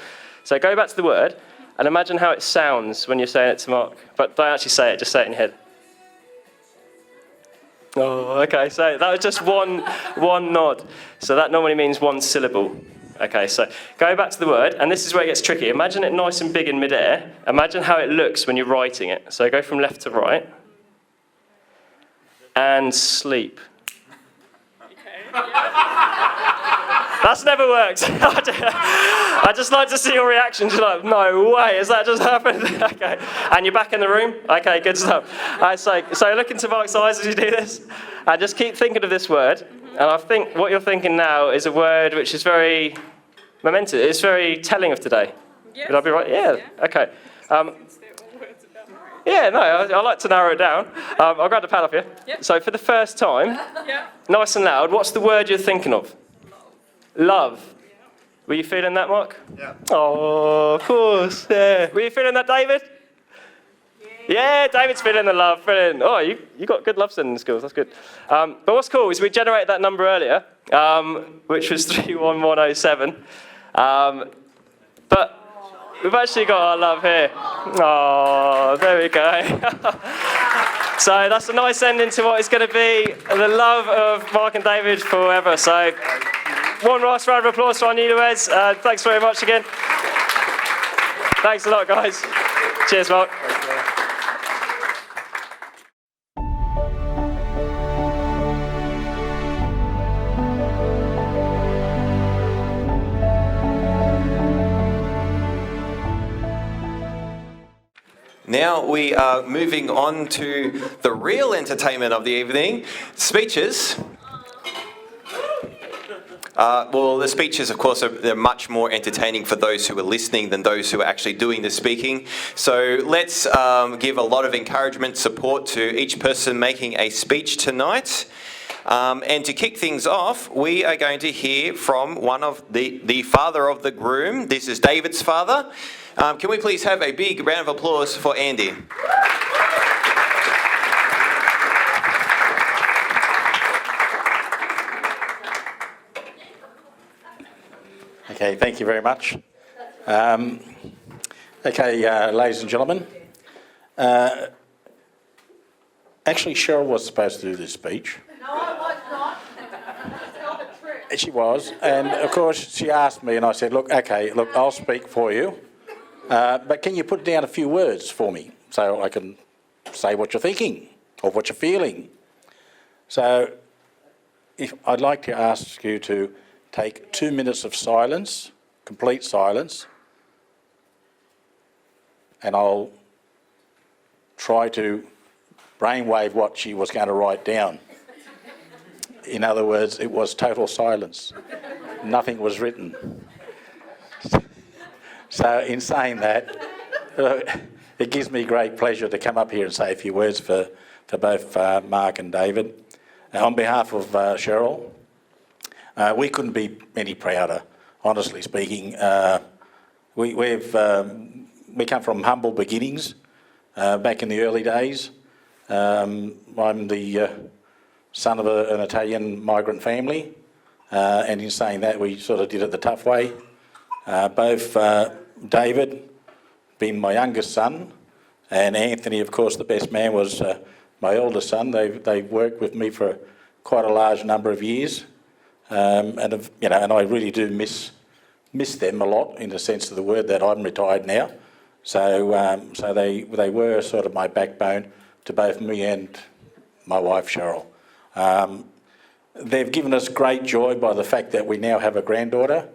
So go back to the word, and imagine how it sounds when you're saying it to Mark. But don't actually say it, just say it in your head. Oh, okay. So that was just one nod. So that normally means one syllable. Okay, so go back to the word, and this is where it gets tricky. Imagine it nice and big in midair. Imagine how it looks when you're writing it. So go from left to right. And sleep. That's never worked. I just like to see your reactions. You're like, no way, has that just happened? Okay, and you're back in the room? Okay, good stuff. So look into Mark's eyes as you do this, and just keep thinking of this word. And I think what you're thinking now is a word which is very momentous. It's very telling of today. Yes. Would I be right? Yeah. Okay. Yeah, no, I like to narrow it down. I'll grab the pad off here. Yep. So for the first time, Yeah. nice and loud, what's the word you're thinking of? Love. Were you feeling that, Mark? Yeah. Oh, of course. Yeah. Were you feeling that, David? Yeah, David's feeling the love. Brilliant. Oh, you got good love sending skills. That's good. But what's cool is we generated that number earlier, which was 31107. But we've actually got our love here. Oh, there we go. So that's a nice ending to what is going to be the love of Mark and David forever. So one last round of applause for our newlyweds. Thanks very much again. Thanks a lot, guys. Cheers, Mark. Now we are moving on to the real entertainment of the evening, speeches. Well, the speeches, of course, they're much more entertaining for those who are listening than those who are actually doing the speaking. So let's give a lot of encouragement, support to each person making a speech tonight. And to kick things off, we are going to hear from one of the father of the groom. This is David's father. Can we please have a big round of applause for Andy? Okay, thank you very much. Ladies and gentlemen. Actually, Cheryl was supposed to do this speech. No, I was not. Tell the truth. She was, and of course she asked me, and I said, look, I'll speak for you, but can you put down a few words for me so I can say what you're thinking or what you're feeling? So I'd like to ask you to take 2 minutes of silence, complete silence, and I'll try to brainwave what she was going to write down. In other words, it was total silence. Nothing was written. So in saying that, it gives me great pleasure to come up here and say a few words for both Mark and David. On behalf of Cheryl, we couldn't be any prouder, honestly speaking. We come from humble beginnings back in the early days. I'm the son of an Italian migrant family, and in saying that, we sort of did it the tough way. Both David, being my youngest son, and Anthony, of course, the best man, was my eldest son. They worked with me for quite a large number of years, and I really do miss them a lot, in the sense of the word that I'm retired now. So they were sort of my backbone to both me and my wife Cheryl. They've given us great joy by the fact that we now have a granddaughter.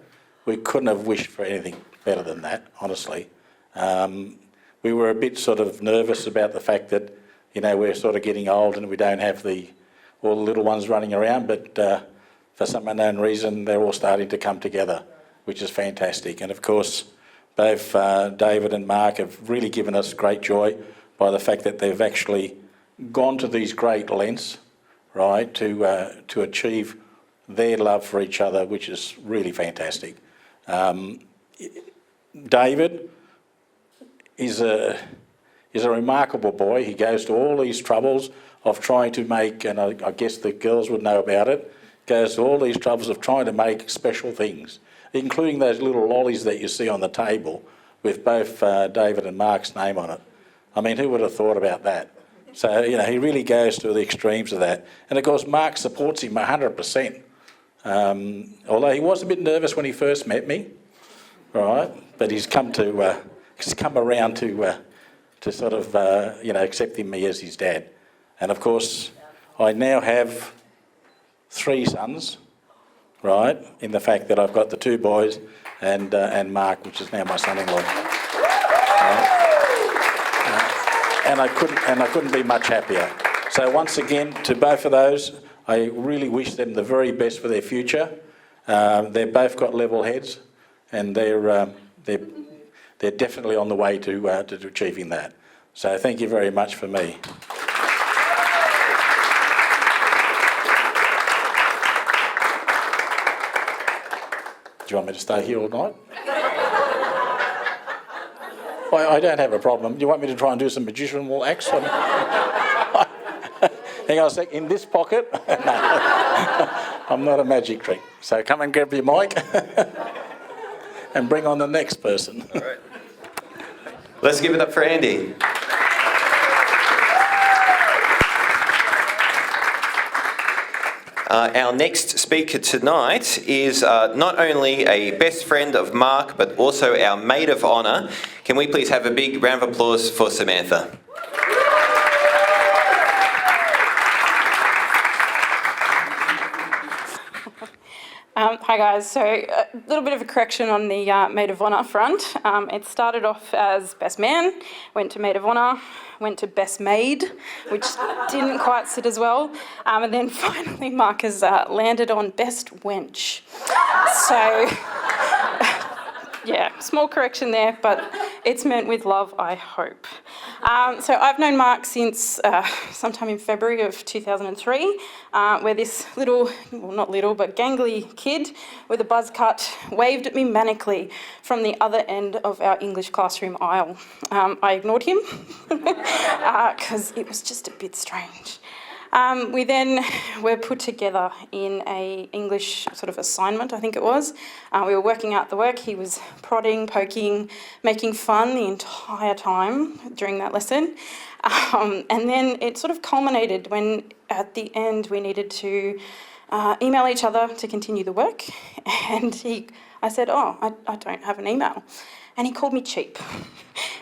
We couldn't have wished for anything better than that, honestly. We were a bit sort of nervous about the fact that, we're sort of getting old and we don't have all the little ones running around, but for some unknown reason, they're all starting to come together, which is fantastic. And of course, both David and Mark have really given us great joy by the fact that they've actually gone to these great lengths, right, to achieve their love for each other, which is really fantastic. David is a remarkable boy. He goes to all these troubles of trying to make, and I guess the girls would know about it, goes to all these troubles of trying to make special things, including those little lollies that you see on the table with both David and Mark's name on it. I mean, who would have thought about that? So, he really goes to the extremes of that. And of course, Mark supports him 100%. Although he was a bit nervous when he first met me, right? But he's come around to sort of, accepting me as his dad. And of course, I now have 3 sons, right? In the fact that I've got the 2 boys and Mark, which is now my son-in-law. Right? And I couldn't be much happier. So once again, to both of those, I really wish them the very best for their future. They've both got level heads, and they're definitely on the way to achieving that. So thank you very much for me. Do you want me to stay here all night? I don't have a problem. Do you want me to try and do some magician acts? Hang on a sec. In this pocket? No. I'm not a magic trick. So come and grab your mic and bring on the next person. All right. Let's give it up for Andy. Our next speaker tonight is not only a best friend of Mark, but also our maid of honour. Can we please have a big round of applause for Samantha? Hi guys, so a little bit of a correction on the maid of honour front. It started off as best man, went to maid of honour, went to best maid, which didn't quite sit as well, and then finally Mark has landed on best wench. So, yeah, small correction there, but it's meant with love, I hope. So I've known Mark since sometime in February of 2003, where this little, well not little, but gangly kid with a buzz cut waved at me manically from the other end of our English classroom aisle. I ignored him because it was just a bit strange. We then were put together in a English sort of assignment, I think it was. We were working out the work. He was prodding, poking, making fun the entire time during that lesson. And then it sort of culminated when at the end we needed to email each other to continue the work. And I said, I don't have an email. And he called me cheap.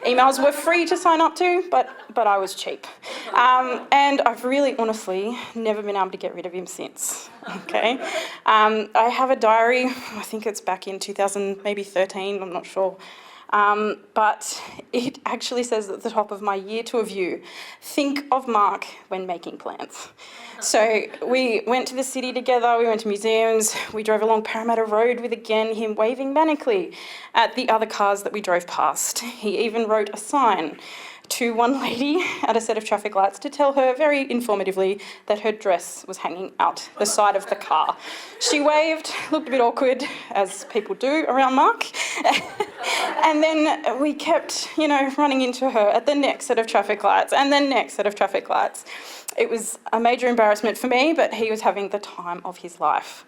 Emails were free to sign up to, but I was cheap. And I've really, honestly, never been able to get rid of him since, okay? I have a diary, I think it's back in 2013, I'm not sure. But it actually says at the top of my year to review, think of Mark when making plans. So we went to the city together, we went to museums, we drove along Parramatta Road with, again, him waving manically at the other cars that we drove past. He even wrote a sign to one lady at a set of traffic lights to tell her very informatively that her dress was hanging out the side of the car. She waved, looked a bit awkward, as people do around Mark, and then we kept, running into her at the next set of traffic lights and the next set of traffic lights. It was a major embarrassment for me, but he was having the time of his life.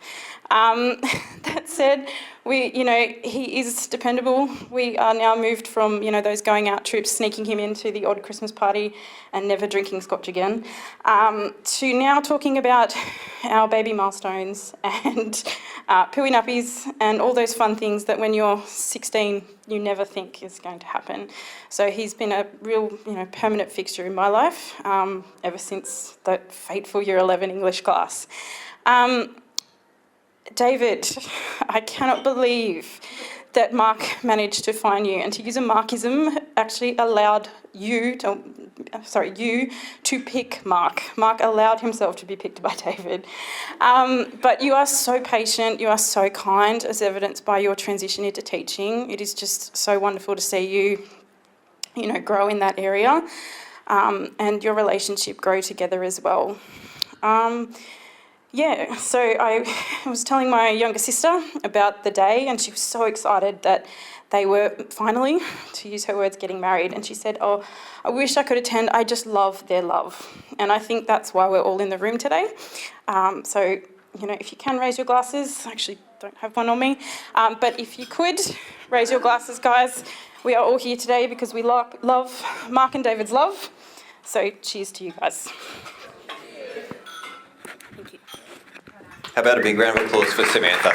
That said, he is dependable. We are now moved from, those going out trips, sneaking him into the odd Christmas party and never drinking scotch again, to now talking about our baby milestones and pooey nappies and all those fun things that when you're 16, you never think is going to happen. So he's been a real, permanent fixture in my life ever since that fateful Year 11 English class. David, I cannot believe that Mark managed to find you, and to use a Markism, actually allowed you to pick Mark. Mark allowed himself to be picked by David. But you are so patient, you are so kind, as evidenced by your transition into teaching. It is just so wonderful to see you, grow in that area, and your relationship grow together as well. So I was telling my younger sister about the day, and she was so excited that they were finally, to use her words, getting married. And she said, I wish I could attend. I just love their love. And I think that's why we're all in the room today. If you can raise your glasses, I actually don't have one on me, but if you could raise your glasses, guys. We are all here today because we love Mark and David's love. So cheers to you guys. Thank you. How about a big round of applause for Samantha?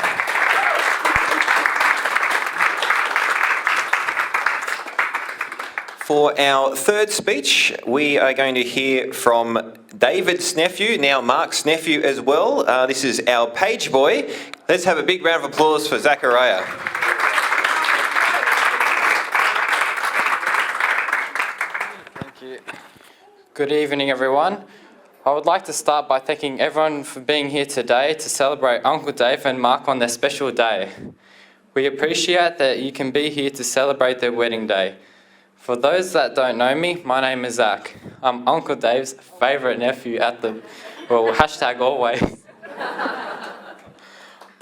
For our third speech, we are going to hear from David's nephew, now Mark's nephew as well. This is our page boy. Let's have a big round of applause for Zachariah. Thank you. Good evening, everyone. I would like to start by thanking everyone for being here today to celebrate Uncle Dave and Mark on their special day. We appreciate that you can be here to celebrate their wedding day. For those that don't know me, my name is Zach. I'm Uncle Dave's favourite nephew hashtag always.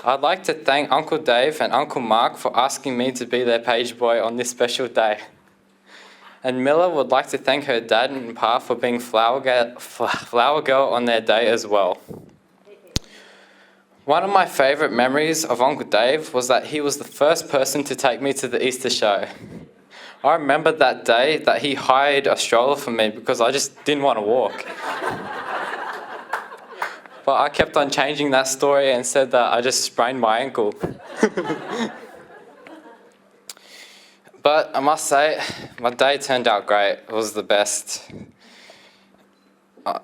I'd like to thank Uncle Dave and Uncle Mark for asking me to be their page boy on this special day. And Miller would like to thank her dad and Pa for being flower girl on their day as well. One of my favourite memories of Uncle Dave was that he was the first person to take me to the Easter show. I remember that day that he hired a stroller for me because I just didn't want to walk. But I kept on changing that story and said that I just sprained my ankle. But I must say, my day turned out great. It was the best.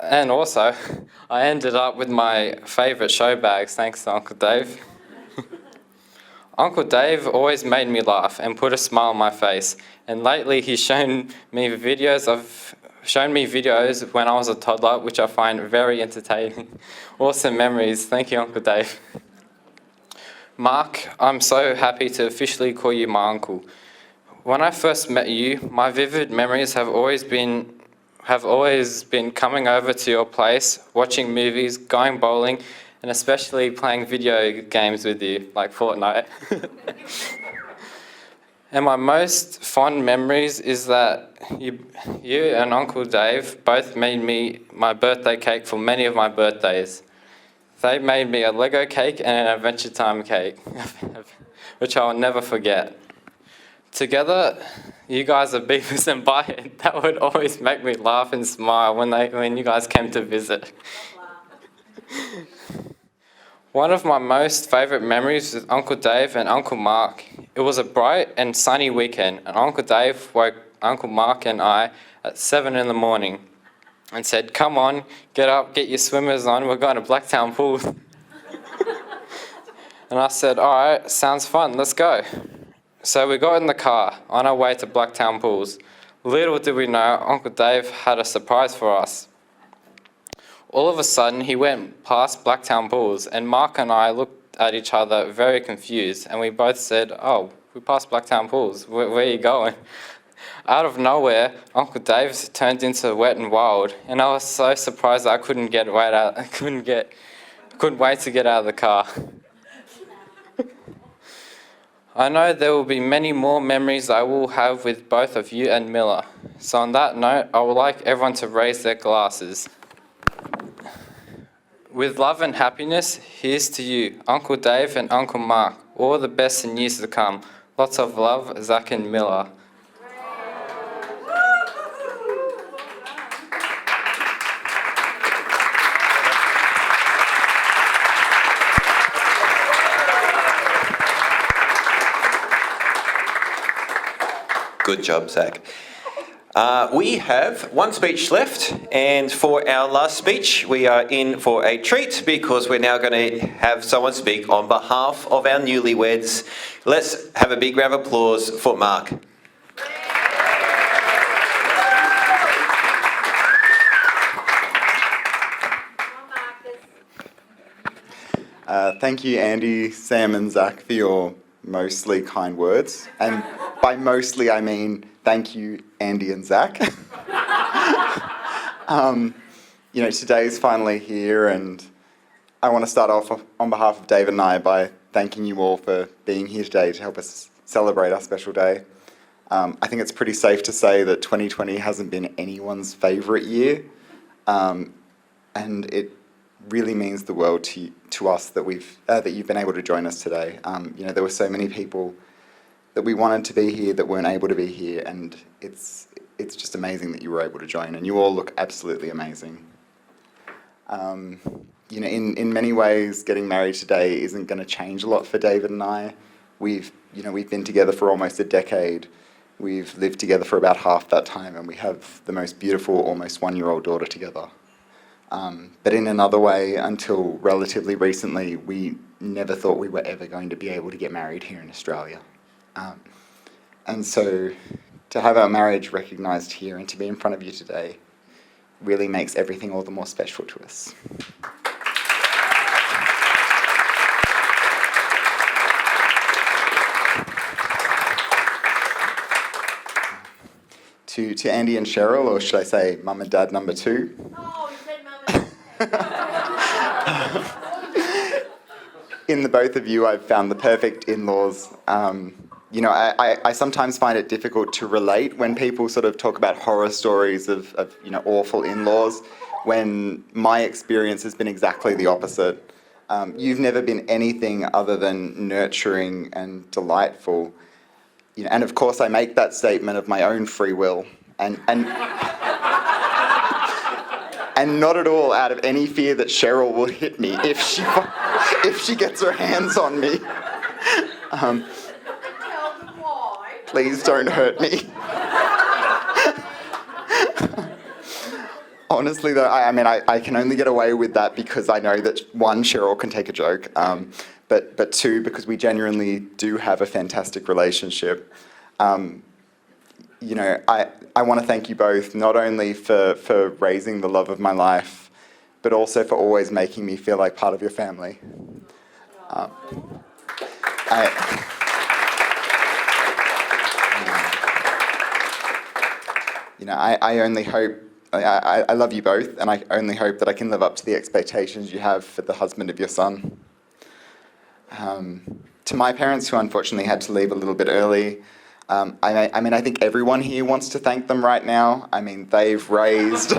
And also, I ended up with my favourite show bags, thanks to Uncle Dave. Uncle Dave always made me laugh and put a smile on my face. And lately he's shown me videos when I was a toddler, which I find very entertaining. Awesome memories. Thank you, Uncle Dave. Mark, I'm so happy to officially call you my uncle. When I first met you, my vivid memories have always been coming over to your place, watching movies, going bowling, and especially playing video games with you, like Fortnite. And my most fond memories is that you and Uncle Dave both made me my birthday cake for many of my birthdays. They made me a Lego cake and an Adventure Time cake, which I will never forget. Together, you guys are Beavis and Butthead. That would always make me laugh and smile when you guys came to visit. One of my most favourite memories with Uncle Dave and Uncle Mark. It was a bright and sunny weekend, and Uncle Dave woke Uncle Mark and I at 7 in the morning and said, "Come on, get up, get your swimmers on, we're going to Blacktown Pools." And I said, "All right, sounds fun, let's go." So we got in the car on our way to Blacktown Pools. Little did we know, Uncle Dave had a surprise for us. All of a sudden, he went past Blacktown Pools, and Mark and I looked at each other very confused, and we both said, "Oh, we passed Blacktown Pools, where are you going?" Out of nowhere, Uncle Dave turned into Wet and Wild, and I was so surprised that I couldn't wait to get out of the car. I know there will be many more memories I will have with both of you and Miller. So on that note, I would like everyone to raise their glasses. With love and happiness, here's to you, Uncle Dave and Uncle Mark. All the best in years to come. Lots of love, Zach and Miller. Good job, Zach. We have one speech left, and for our last speech, we are in for a treat because we're now going to have someone speak on behalf of our newlyweds. Let's have a big round of applause for Mark. Thank you, Andy, Sam and Zach, for your mostly kind words. And by mostly, I mean thank you, Andy and Zach. Today is finally here, and I want to start off on behalf of David and I by thanking you all for being here today to help us celebrate our special day. I think it's pretty safe to say that 2020 hasn't been anyone's favourite year, and it really means the world to us that you've been able to join us today. There were so many people that we wanted to be here that weren't able to be here, and it's just amazing that you were able to join, and you all look absolutely amazing. You know, in many ways, getting married today isn't going to change a lot for David and I. We've been together for almost a decade. We've lived together for about half that time, and we have the most beautiful, almost one-year-old daughter together. But in another way, until relatively recently, we never thought we were ever going to be able to get married here in Australia. And so to have our marriage recognised here and to be in front of you today really makes everything all the more special to us. To Andy and Cheryl, or should I say Mum and Dad number 2? Oh, you said Mum and Dad. In the both of you, I've found the perfect in-laws. You know, I sometimes find it difficult to relate when people sort of talk about horror stories of you know, awful in-laws, when my experience has been exactly the opposite. You've never been anything other than nurturing and delightful. You know, and of course, I make that statement of my own free will, and not at all out of any fear that Cheryl will hit me if she gets her hands on me. Tell them why. Please don't hurt me. Honestly, though, I can only get away with that because I know that, one, Cheryl can take a joke, but two, because we genuinely do have a fantastic relationship. You know, I want to thank you both, not only for raising the love of my life, but also for always making me feel like part of your family. You know, I only hope, I love you both, and I only hope that I can live up to the expectations you have for the husband of your son. To my parents, who unfortunately had to leave a little bit early, I think everyone here wants to thank them right now. I mean, they've raised...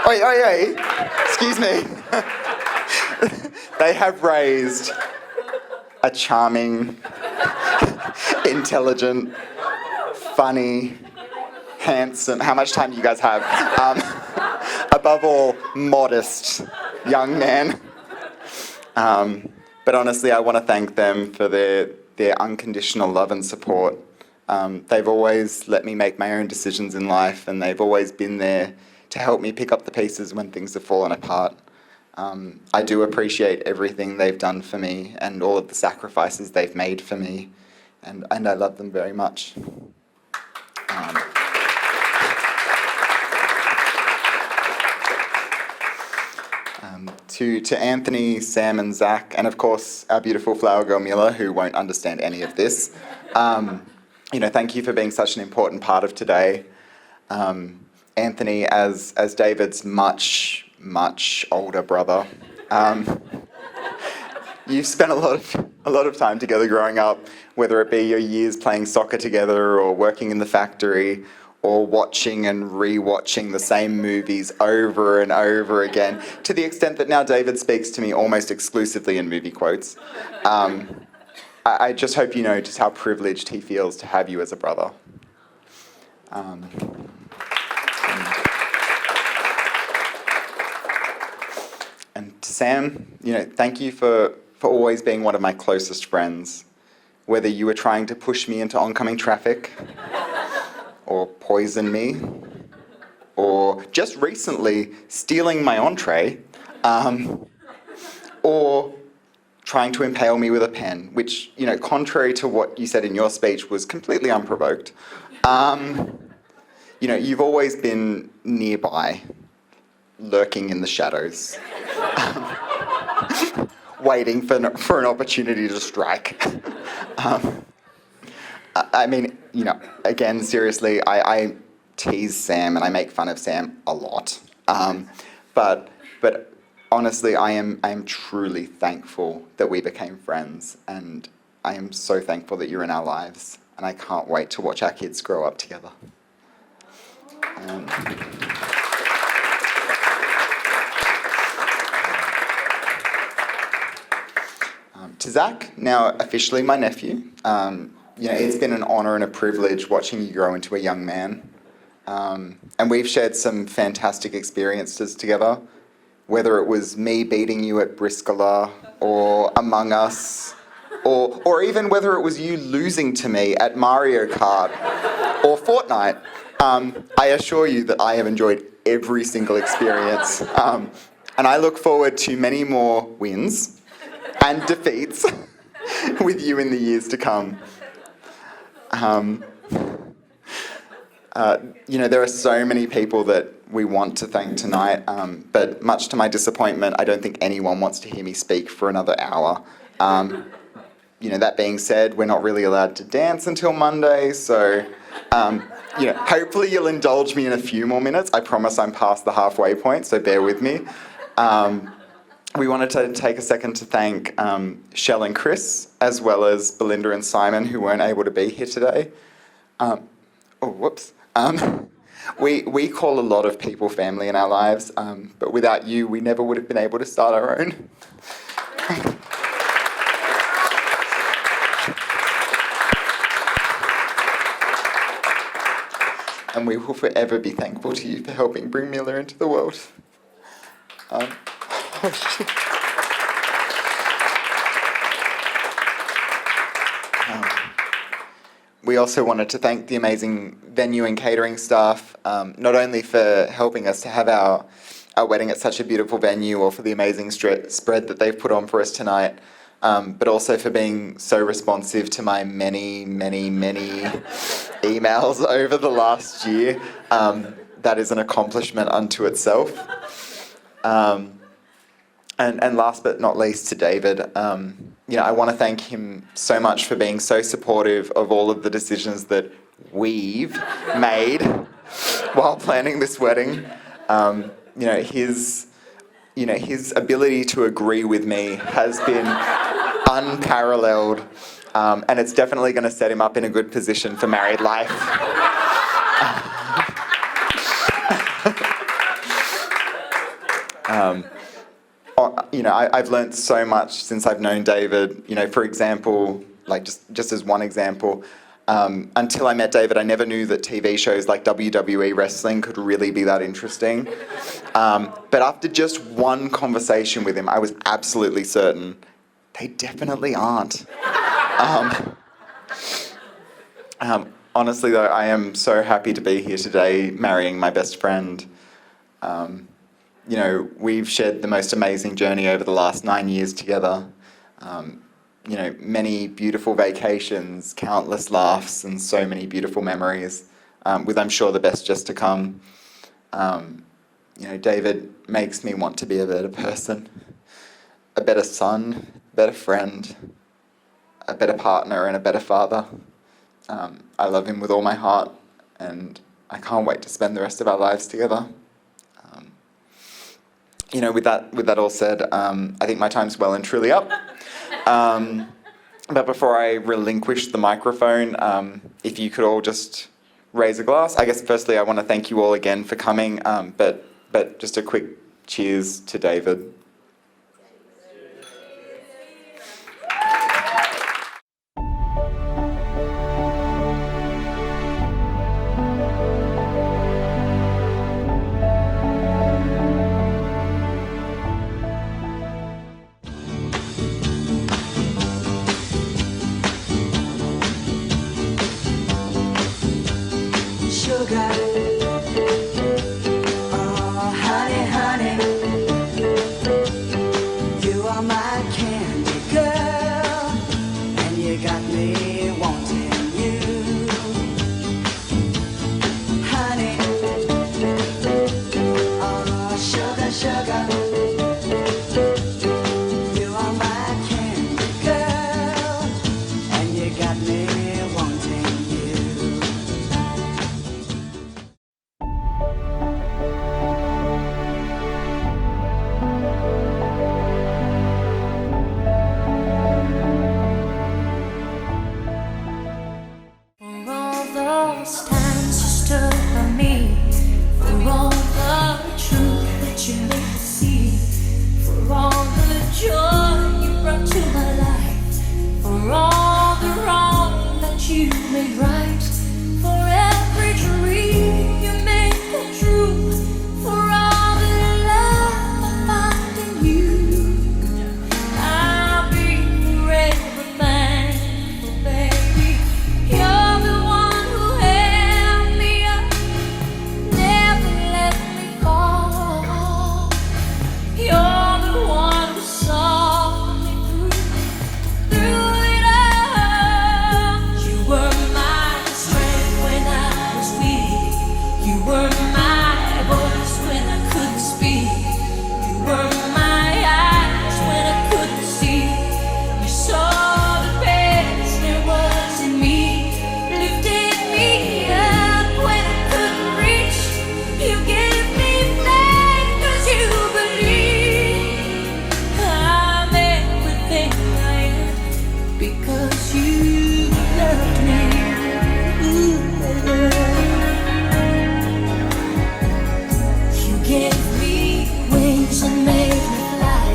Oi, excuse me. They have raised a charming, intelligent, funny, handsome... How much time do you guys have? Above all, modest young man. But honestly, I want to thank them for their unconditional love and support. They've always let me make my own decisions in life, and they've always been there to help me pick up the pieces when things have fallen apart. I do appreciate everything they've done for me and all of the sacrifices they've made for me, and I love them very much. To Anthony, Sam and Zach, and of course our beautiful flower girl Mila, who won't understand any of this. You know, thank you for being such an important part of today. Anthony, as David's much older brother, you've spent a lot of time together growing up, whether it be your years playing soccer together or working in the factory, or watching and re-watching the same movies over and over again, to the extent that now David speaks to me almost exclusively in movie quotes. I just hope you know just how privileged he feels to have you as a brother. And to Sam, you know, thank you for always being one of my closest friends. Whether you were trying to push me into oncoming traffic, or poison me, or just recently stealing my entree, or trying to impale me with a pen, which, you know, contrary to what you said in your speech, was completely unprovoked. You know, you've always been nearby, lurking in the shadows, waiting for an opportunity to strike. I mean, you know, again, seriously, I tease Sam and I make fun of Sam a lot. But honestly, I am truly thankful that we became friends, and I am so thankful that you're in our lives, and I can't wait to watch our kids grow up together. To Zach, now officially my nephew, it's been an honour and a privilege watching you grow into a young man. And we've shared some fantastic experiences together, whether it was me beating you at Briscola or Among Us, or even whether it was you losing to me at Mario Kart or Fortnite. I assure you that I have enjoyed every single experience. And I look forward to many more wins and defeats with you in the years to come. There are so many people that we want to thank tonight, but much to my disappointment, I don't think anyone wants to hear me speak for another hour. That being said, we're not really allowed to dance until Monday, so hopefully you'll indulge me in a few more minutes. I promise I'm past the halfway point, so bear with me. We wanted to take a second to thank Shell and Chris, as well as Belinda and Simon, who weren't able to be here today. We call a lot of people family in our lives, but without you, we never would have been able to start our own. And we will forever be thankful to you for helping bring Miller into the world. We also wanted to thank the amazing venue and catering staff, not only for helping us to have our wedding at such a beautiful venue, or for the amazing spread that they've put on for us tonight, but also for being so responsive to my many, many, many emails over the last year. That is an accomplishment unto itself. And last but not least, to David, I want to thank him so much for being so supportive of all of the decisions that we've made while planning this wedding. His ability to agree with me has been unparalleled, and it's definitely going to set him up in a good position for married life. I've learned so much since I've known David. For example, just as one example, until I met David, I never knew that TV shows like WWE wrestling could really be that interesting. But after just one conversation with him, I was absolutely certain they definitely aren't. Honestly, though, I am so happy to be here today, marrying my best friend. We've shared the most amazing journey over the last 9 years together. Many beautiful vacations, countless laughs, and so many beautiful memories, with, I'm sure, the best just to come. David makes me want to be a better person, a better son, a better friend, a better partner, and a better father. I love him with all my heart, and I can't wait to spend the rest of our lives together. With that all said, I think my time's well and truly up. But before I relinquish the microphone, if you could all just raise a glass. I guess firstly I want to thank you all again for coming, but just a quick cheers to David. Sugar, oh honey, honey. shining bright for every dream you make come true. For all the love I find in you, I'll be forever thankful, baby. You're the one who held me up, never let me fall. You're the one who saw me through it all. You were my strength when I was weak. You were my voice when I couldn't speak. You were my eyes when I couldn't see. You saw the best there was in me, lifted me up when I couldn't reach. You gave me faith 'cause you believe I'm everything I am because you love me. You gave me wings and made me fly.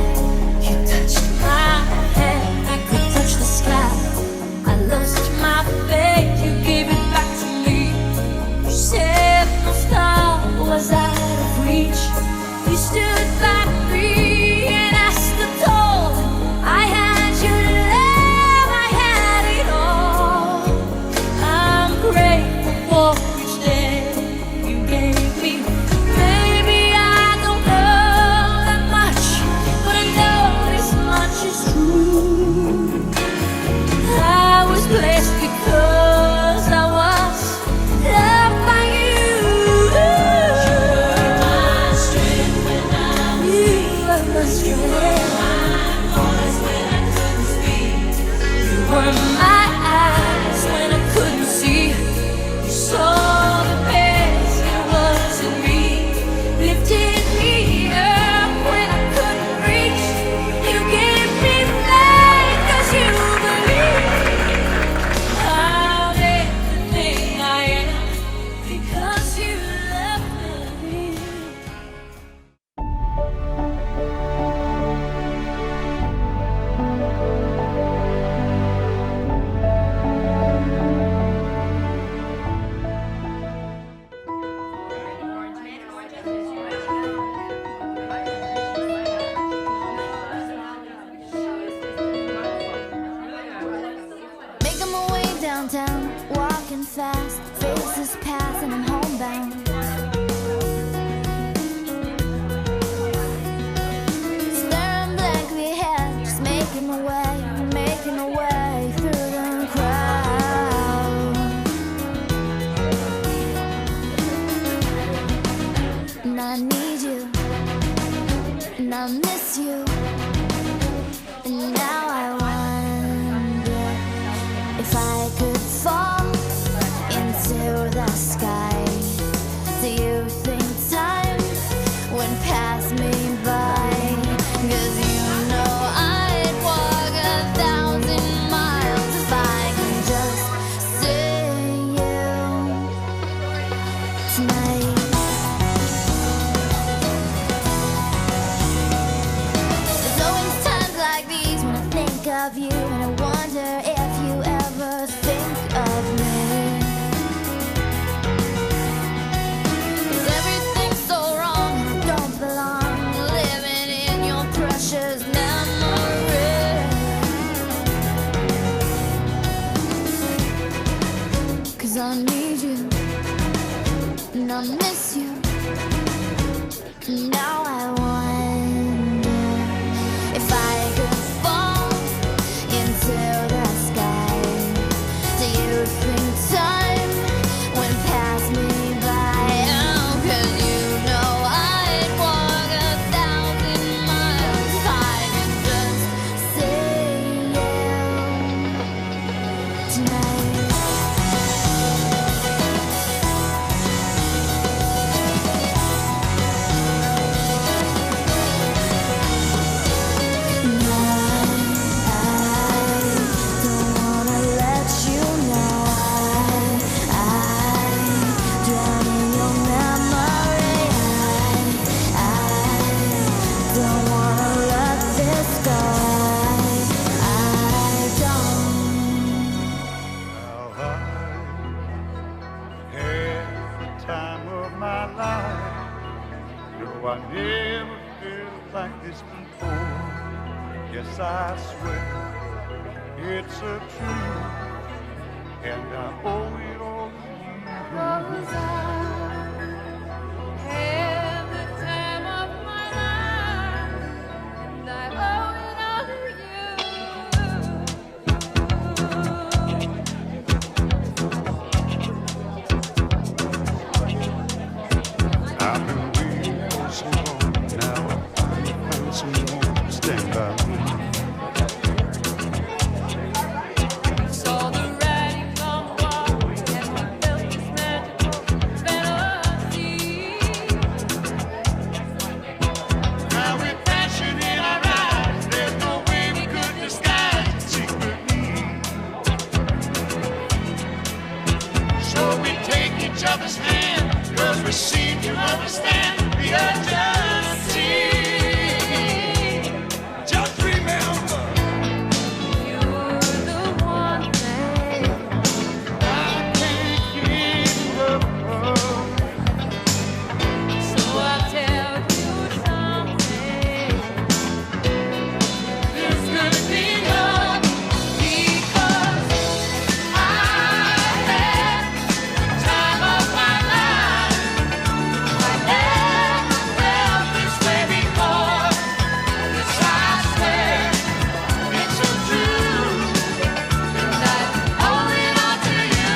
You touched my hand, I could touch the sky. I lost my faith, you gave it back to me. You said no star was out of reach. You stood by me and I stood tall. I had your love, I had it all. I'm grateful for each day you gave me. Maybe I don't know that much, but I know this much is true. I was blessed because I was loved by you. You were my strength when I was weak. You were my voice when I couldn't speak. You were my eyes when I couldn't see. You saw the best there was in me, lifted me up when I couldn't reach. You gave me faith 'cause you believe I'm everything I am because you love me. Making my way downtown, walking fast, faces pass and I'm homebound. Staring blankly ahead, just making my way through the crowd. And I need you, and I miss you, and now I wonder if I could fall into the sky. Do you think time would pass me by? 'Cause you know I'd walk 1,000 miles if I could just see you tonight. There's always times like these when I think of you, and I wonder if you ever think of me. 'Cause everything's so wrong and I don't belong, living in your precious memory. 'Cause I need you, and I miss you, and now I wonder if I could fall this before. Yes, I swear it's a truth, and I owe it all to you. 'Cause I had the time of my life, and I owe it all to you. I've been waiting for so long now. I found someone to stand by me. Saw the writing on the wall, and we felt this magical fantasy. Now with passion in our eyes, there's no way we could disguise it secretly. So we take each other's hand, 'cause we seem to understand the urgency. Just remember, You're the one thing I can't give up. so I'll tell you something. This could be love, Because I had the time of my life. I never felt this way before. Yes, I swear it's a truth. that I owe it all to you.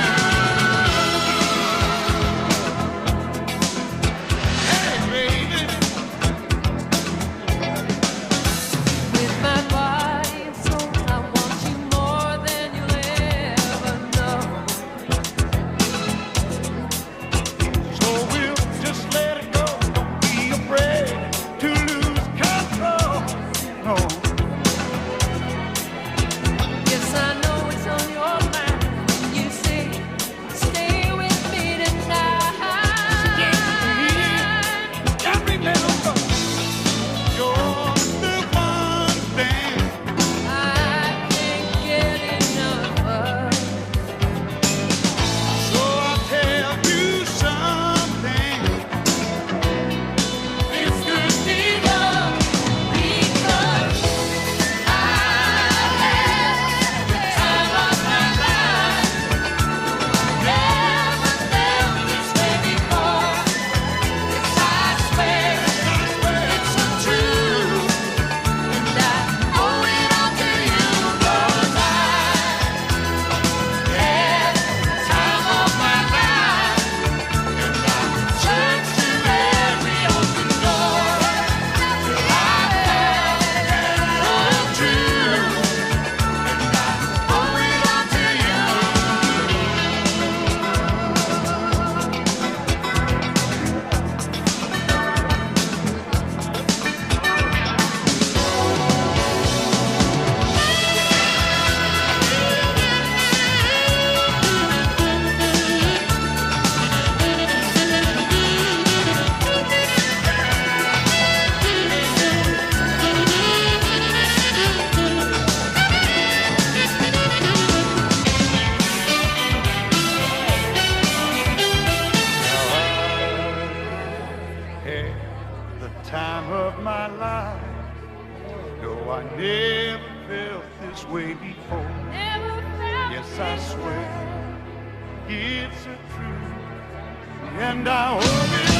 Hey, baby. With my body and soul, I want you more than you'll ever know. So we'll just let it go. Don't be afraid to lose control. No, Yes, I know it's on your mind. You say, stay with me tonight. just remember, you're the one thing. I can't get enough of. So I'll tell you something. This could be love. Because I had the time of my life. Never felt this way before. Yes, I swear it's a truth, and I owe it all to you. 'Cause I had the time of my life, and I searched to every open door till I found the truth, and I owe it all to you. Had the time of my life. No, I never felt this way before. Never felt Yes, I swear it's a truth, and I hope it